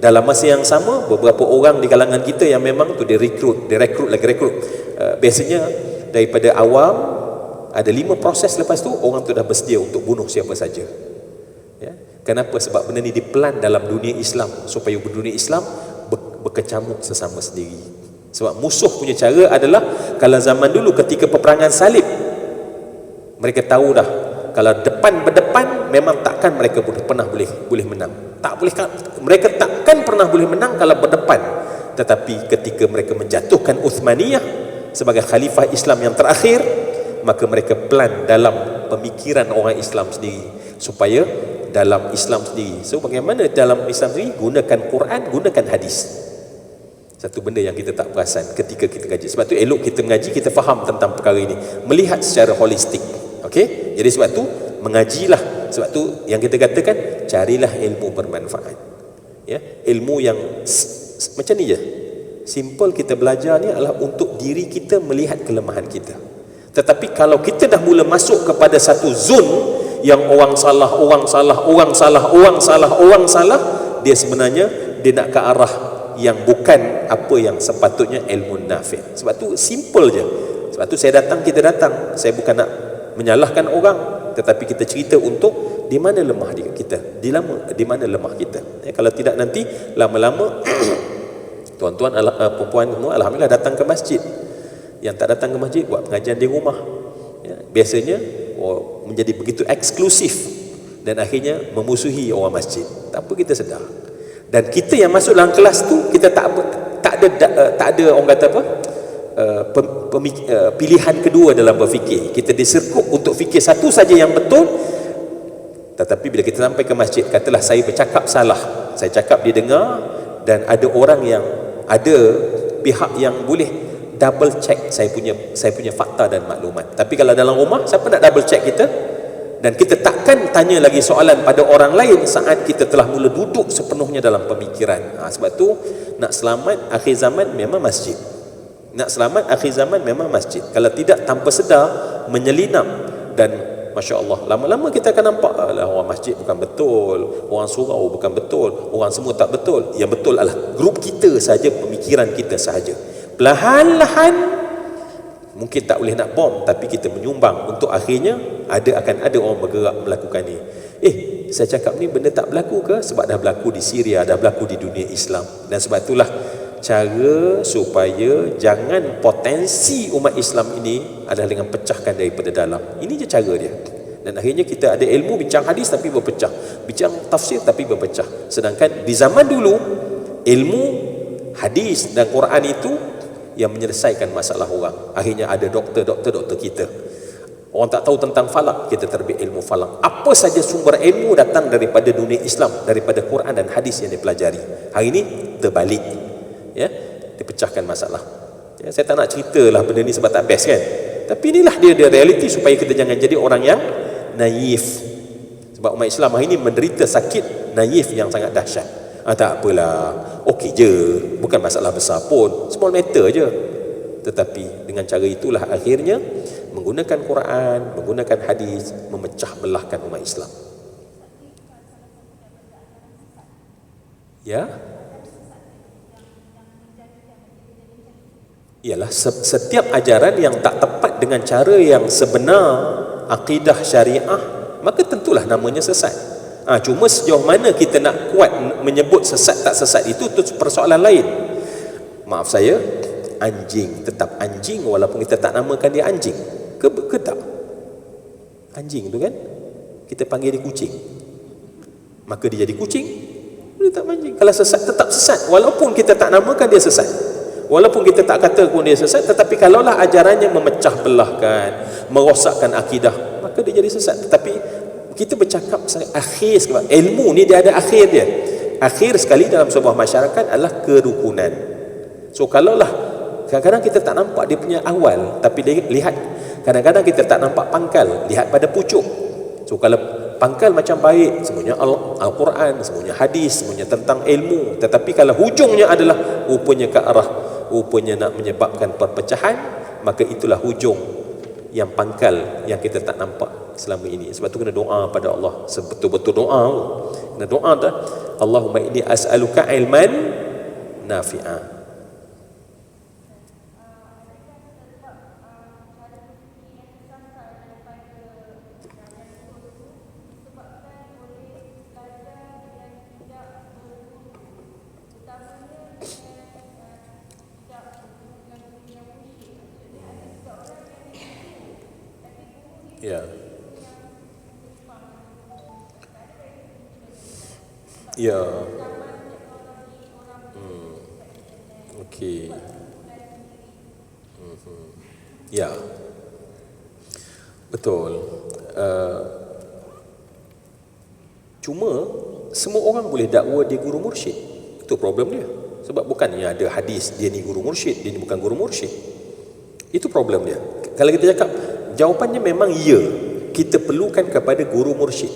dalam masa yang sama, beberapa orang di kalangan kita yang memang tu direkrut. Biasanya daripada awam ada 5 proses, lepas tu orang tu dah bersedia untuk bunuh siapa saja. Ya. Kenapa? Sebab benda ni diplan dalam dunia Islam supaya dunia Islam berkecamuk sesama sendiri. Sebab musuh punya cara adalah, kalau zaman dulu ketika peperangan salib, mereka tahu dah kalau depan berdepan memang takkan mereka pernah boleh menang. Mereka takkan pernah boleh menang kalau berdepan. Tetapi ketika mereka menjatuhkan Uthmaniyah sebagai khalifah Islam yang terakhir, maka mereka plan dalam pemikiran orang Islam sendiri supaya dalam Islam sendiri. So bagaimana dalam Islam sendiri? Gunakan Quran, gunakan hadis. Satu benda yang kita tak perasan ketika kita kaji. Sebab tu elok kita mengaji, kita faham tentang perkara ini, melihat secara holistik. Okey? Jadi sebab tu mengajilah. Sebab tu yang kita katakan, carilah ilmu bermanfaat. Ya, ilmu yang macam ni je. Simple, kita belajar ni adalah untuk diri kita melihat kelemahan kita. Tetapi kalau kita dah mula masuk kepada satu zone yang orang salah, dia sebenarnya dia nak ke arah yang bukan apa yang sepatutnya ilmu nafi'. Sebab tu simple je. Sebab tu kita datang. Saya bukan nak menyalahkan orang, tetapi kita cerita untuk di mana lemah kita, di mana lemah kita. Kalau tidak nanti lama-lama tuan-tuan, perempuan semua alhamdulillah datang ke masjid. Yang tak datang ke masjid buat pengajian di rumah. Ya, biasanya menjadi begitu eksklusif dan akhirnya memusuhi orang masjid. Tak apa, kita sedar. Dan kita yang masuk dalam kelas tu, kita tak ada orang kata apa? Pilihan kedua dalam berfikir. Kita diserkup untuk fikir satu saja yang betul. Tetapi bila kita sampai ke masjid, katalah saya bercakap salah, saya cakap dia dengar, dan ada orang yang ada pihak yang boleh double check saya punya fakta dan maklumat. Tapi kalau dalam rumah, siapa nak double check kita? Dan kita takkan tanya lagi soalan pada orang lain saat kita telah mula duduk sepenuhnya dalam pemikiran. Sebab tu nak selamat akhir zaman memang masjid. Nak selamat akhir zaman memang masjid. Kalau tidak, tanpa sedar menyelinap. Dan Masya Allah, lama-lama kita akan nampak, orang masjid bukan betul, orang surau bukan betul, orang semua tak betul. Yang betul adalah grup kita saja, pemikiran kita sahaja. Perlahan-lahan, mungkin tak boleh nak bom, tapi kita menyumbang untuk akhirnya akan ada orang bergerak melakukan ni. Saya cakap ni benda tak berlaku ke? Sebab dah berlaku di Syria, dah berlaku di dunia Islam. Dan sebab itulah cara supaya jangan potensi umat Islam ini adalah dengan pecahkan daripada dalam. Ini je cara dia. Dan akhirnya kita ada ilmu bincang hadis tapi berpecah, bincang tafsir tapi berpecah. Sedangkan di zaman dulu, ilmu hadis dan Quran itu yang menyelesaikan masalah orang. Akhirnya ada doktor kita. Orang tak tahu tentang falak, kita terbit ilmu falak. Apa saja sumber ilmu datang daripada dunia Islam, daripada Quran dan hadis yang dipelajari. Hari ini terbalik. Ya, dipecahkan masalah. Ya, saya tak nak ceritalah benda ni sebab tak best kan. Tapi inilah dia realiti supaya kita jangan jadi orang yang naif. Sebab umat Islam hari ini menderita sakit naif yang sangat dahsyat. Tak apalah, okey je, bukan masalah besar pun, small matter je. Tetapi dengan cara itulah akhirnya menggunakan Quran, menggunakan hadis, memecah belahkan umat Islam. Ya, ialah setiap ajaran yang tak tepat dengan cara yang sebenar akidah syariah, maka tentulah namanya sesat. Cuma sejauh mana kita nak kuat menyebut sesat tak sesat itu persoalan lain. Maaf saya, anjing tetap anjing walaupun kita tak namakan dia anjing. Ke tak? Anjing tu kan, kita panggil dia kucing, maka dia jadi kucing, dia tak anjing. Kalau sesat tetap sesat walaupun kita tak namakan dia sesat. Walaupun kita tak kata pun dia sesat, tetapi kalaulah ajarannya memecah belahkan, merosakkan akidah, maka dia jadi sesat. Tetapi kita bercakap akhir sekali. Ilmu ni dia ada akhir dia. Akhir sekali dalam sebuah masyarakat adalah kerukunan. So kalaulah kadang-kadang kita tak nampak dia punya awal, tapi dia lihat, kadang-kadang kita tak nampak pangkal, lihat pada pucuk. So kalau pangkal macam baik, semuanya Al-Quran, semuanya hadis, semuanya tentang ilmu, tetapi kalau hujungnya adalah rupanya ke arah, rupanya nak menyebabkan perpecahan, maka itulah hujung yang pangkal yang kita tak nampak selama ini. Sebab tu kena doa pada Allah, sebetul-betul doa. Kena doa dah, Allahumma inni as'aluka ilman nafi'ah. Ya. Ya. Okey. Ya. Betul. Cuma semua orang boleh dakwa dia guru mursyid. Itu problem dia. Sebab bukannya ada hadis dia ni guru mursyid, dia ni bukan guru mursyid. Itu problem dia. Kalau kita cakap jawapannya memang ya, kita perlukan kepada guru mursyid.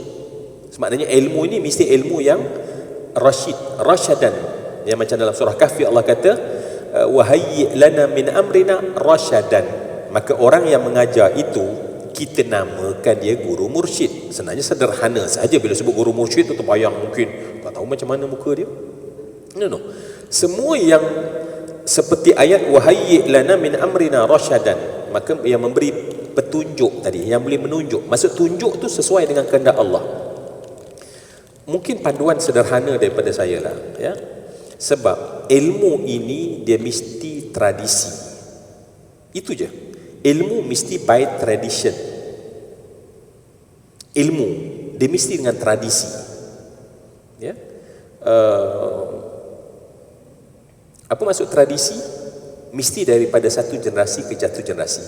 Semaknanya ilmu ini mesti ilmu yang rasyadan. Yang macam dalam surah Kahfi Allah kata, wahayyi lana min amrina rasyadan. Maka orang yang mengajar itu kita namakan dia guru mursyid. Sebenarnya sederhana saja bila sebut guru mursyid tu terbayang mungkin tak tahu macam mana muka dia. No. Semua yang seperti ayat wahayyi lana min amrina rasyadan, maka yang memberi petunjuk tadi, yang boleh menunjuk. Maksud tunjuk tu sesuai dengan kehendak Allah. Mungkin panduan sederhana daripada saya lah, ya. Sebab ilmu ini dia mesti tradisi. Itu je. Ilmu mesti by tradition. Ilmu dia mesti dengan tradisi. Ya. Apa maksud tradisi? Mesti daripada satu generasi ke satu generasi.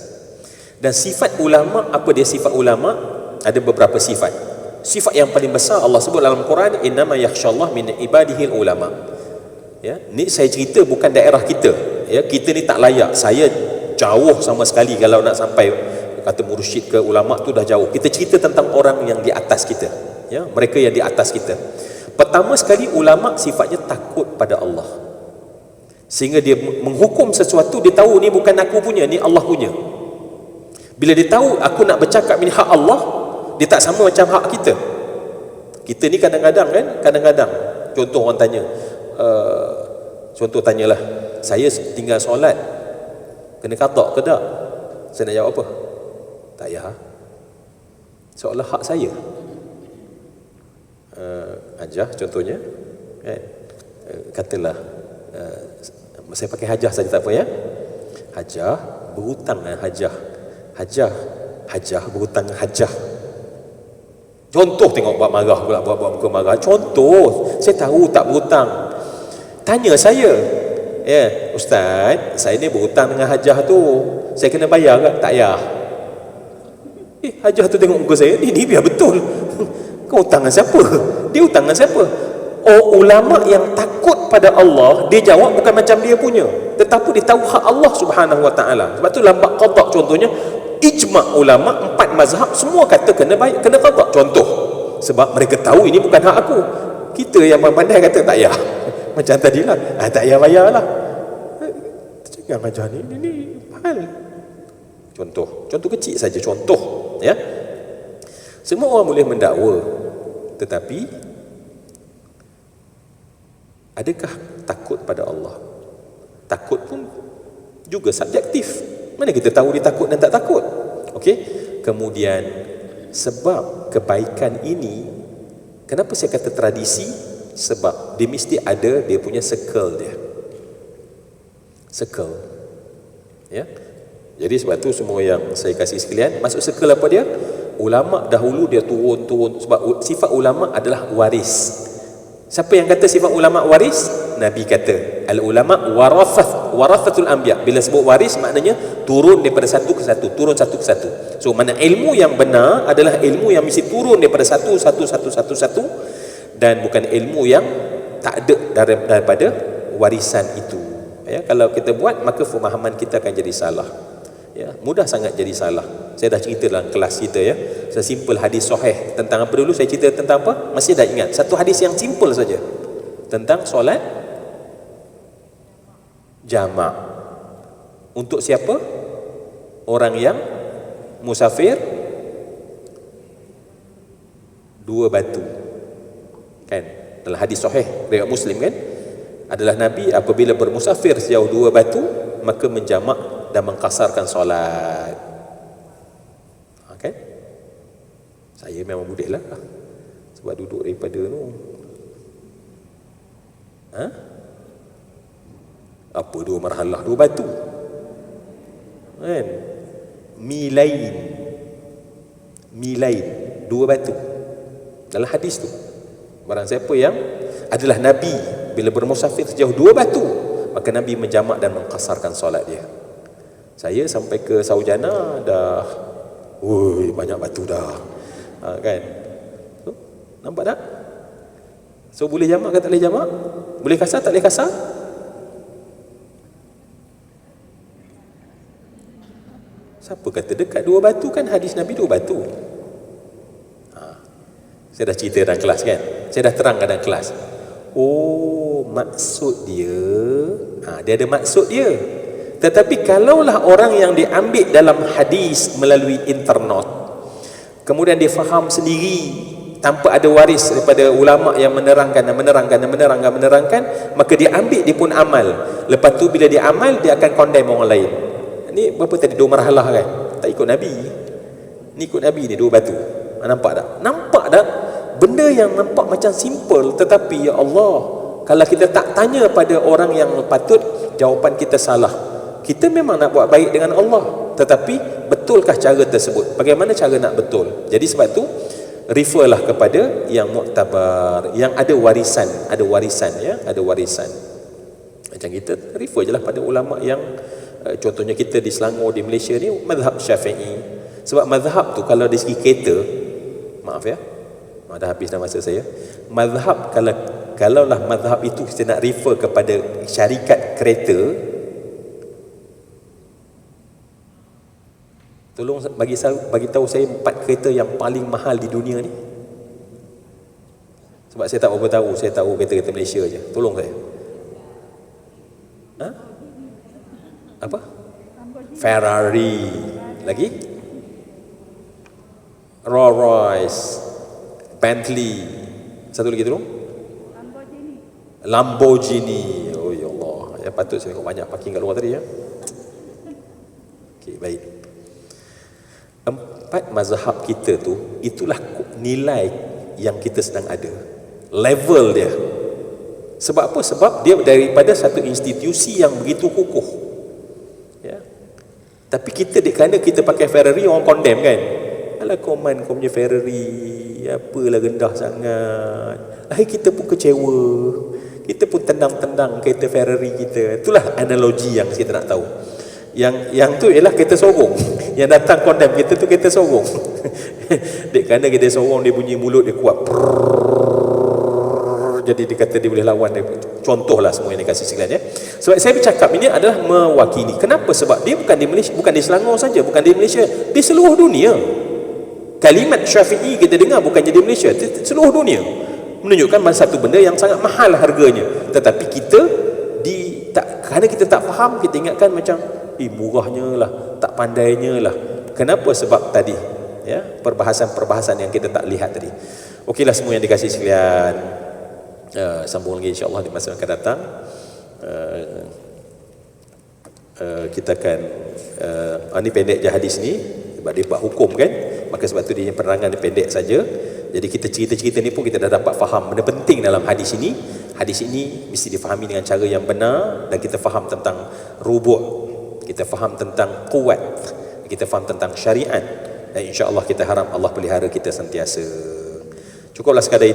Dan sifat ulama, apa dia sifat ulama? Ada beberapa sifat. Sifat yang paling besar Allah sebut dalam Quran, innama yakhshallah min ibadihil ulama. Ya, ni saya cerita bukan daerah kita. Ya, kita ni tak layak. Saya jauh sama sekali kalau nak sampai kata mursyid ke ulama tu dah jauh. Kita cerita tentang orang yang di atas kita. Ya, mereka yang di atas kita. Pertama sekali ulama sifatnya takut pada Allah. Sehingga dia menghukum sesuatu, dia tahu ni bukan aku punya, ni Allah punya. Bila dia tahu aku nak bercakap ini hak Allah, dia tak sama macam hak kita. Kita ni kadang-kadang kan, kadang-kadang contoh orang tanya, contoh tanyalah, saya tinggal solat kena qada ke tak? Saya nak jawab apa? Tak payah. Seolah hak saya. Hajah contohnya kan? Katalah saya pakai hajah saja tak apa ya. Hajah berhutang dengan hajah berhutang dengan hajah. Contoh tengok buat marah pula, buat muka marah. Contoh, saya tahu tak berhutang. Tanya saya, ya, ustaz, saya ni berhutang dengan hajah tu, saya kena bayar ke? Tak payah. Hajah tu tengok muka saya, ni biar betul. Kau hutang dengan siapa? Dia hutang dengan siapa? Oh, ulama yang takut pada Allah, dia jawab bukan macam dia punya, tetapi dia tahu hak Allah Subhanahu Wa Taala. Sebab tu lambat qada contohnya, ijma' ulama 4 mazhab semua kata kena bayar, kena qada. Contoh, sebab mereka tahu ini bukan hak aku. Kita yang pandai kata tak payah. Macam tadilah, tak payah bayarlah. Jangan ajar ni hal. Contoh kecil saja, contoh, ya. Semua orang boleh mendakwa, tetapi adakah takut pada Allah? Takut pun juga subjektif. Mana kita tahu dia takut dan tak takut? Okey. Kemudian sebab kebaikan ini, kenapa saya kata tradisi? Sebab dia mesti ada dia punya circle dia. Circle. Ya. Jadi sebab tu semua yang saya kasih sekalian, masuk circle apa dia? Ulama dahulu dia turun sebab sifat ulama adalah waris. Siapa yang kata sifat ulama waris? Nabi kata al ulama warathatul anbiya. Bila sebut waris maknanya turun daripada satu ke satu, turun satu ke satu. So mana ilmu yang benar adalah ilmu yang mesti turun daripada satu dan bukan ilmu yang tak ada daripada warisan itu. Ya, kalau kita buat maka pemahaman kita akan jadi salah. Ya, mudah sangat jadi salah. Saya dah cerita dalam kelas kita ya. Sesimpel hadis sahih tentang apa dulu saya cerita tentang apa? Masih dah ingat. Satu hadis yang simple saja. Tentang solat jamak. Untuk siapa? Orang yang musafir dua batu. Kan? Dalam hadis sahih riwayat Muslim kan? Adalah Nabi apabila bermusafir sejauh dua batu maka menjamak dan mengkasarkan solat. Okay? Saya memang mudah lah sebab duduk daripada tu. Apa dua marhalah, dua batu kan? Milain, dua batu dalam hadis tu. Barang siapa yang adalah Nabi bila bermusafir sejauh dua batu maka Nabi menjamak dan mengkasarkan solat dia. Saya sampai ke Saujana dah banyak batu dah. Kan? So, nampak tak? So boleh jamak ke tak boleh jamak? Boleh kasar tak boleh kasar? Siapa kata dekat dua batu? Kan hadis Nabi dua batu. Saya dah cerita dalam kelas kan? Saya dah terangkan dalam kelas. Oh, maksud dia dia ada maksud dia. Tetapi kalaulah orang yang diambil dalam hadis melalui internet, kemudian dia faham sendiri tanpa ada waris daripada ulama yang menerangkan, maka dia ambil, dia pun amal. Lepas tu bila dia amal, dia akan condemn orang lain. Ni berapa tadi? Dua marhalah kan? Tak ikut Nabi. Ni ikut Nabi ni, dua batu. Nampak tak? Nampak tak? Benda yang nampak macam simple, tetapi ya Allah, kalau kita tak tanya pada orang yang patut, jawapan kita salah. Kita memang nak buat baik dengan Allah, tetapi betulkah cara tersebut? Bagaimana cara nak betul? Jadi sebab tu referlah kepada yang muktabar, yang ada warisan ya, ada warisan. Macam kita refer je lah pada ulama yang contohnya kita di Selangor, di Malaysia ni mazhab Syafi'i. Sebab mazhab tu kalau dari segi kereta, maaf ya, dah habis dah masa saya. Mazhab kalaulah mazhab itu kita nak refer kepada syarikat kereta, tolong bagi tahu saya 4 kereta yang paling mahal di dunia ni. Sebab saya tak berapa tahu, saya tahu kereta-kereta Malaysia je. Tolong saya. Apa? Ferrari. Lagi? Rolls Royce, Bentley. Satu lagi tolong. Lamborghini. Oh ya Allah. Ya patut saya tengok banyak parking kat luar tadi ya. Okey, baik. 4 mazhab kita tu, itulah nilai yang kita sedang ada, level dia. Sebab apa? Sebab dia daripada satu institusi yang begitu kukuh ya. Tapi kita kerana kita pakai Ferrari, orang condemn kan? Alah koman kau punya Ferrari, apalah rendah sangat. Kita pun kecewa, kita pun tendang-tendang kereta Ferrari kita. Itulah analogi yang kita nak tahu. Yang tu ialah kereta sorong. Yang datang condemn kita tu kereta sorong. Dek kerana kereta sorong dia bunyi mulut dia kuat. Jadi dia kata dia boleh lawan dia. Contohlah semua yang dia kasih sekalian ya. Sebab saya bercakap ini adalah mewakili. Kenapa? Sebab dia bukan di Malaysia, bukan di Selangor saja, bukan di Malaysia, di seluruh dunia. Kalimat Syafi'i kita dengar bukannya di Malaysia, di seluruh dunia. Menunjukkan satu benda yang sangat mahal harganya. Tetapi kita kerana kita tak faham, kita ingatkan macam murahnya lah, tak pandainya lah. Kenapa? Sebab tadi ya, perbahasan yang kita tak lihat tadi. Okeylah semua yang dikasih sekalian, sambung lagi insya-Allah di masa yang akan datang. Kita akan ini pendek je hadis ni sebab dia buat hukum kan, maka sebab tu dia penerangan dia pendek saja. Jadi kita cerita-cerita ni pun kita dah dapat faham benda penting dalam hadis ini. Hadis ini mesti difahami dengan cara yang benar, dan kita faham tentang rubu', kita faham tentang quwat, kita faham tentang syariat, dan insya-Allah kita harap Allah pelihara kita sentiasa. Cukuplah sekadar itu.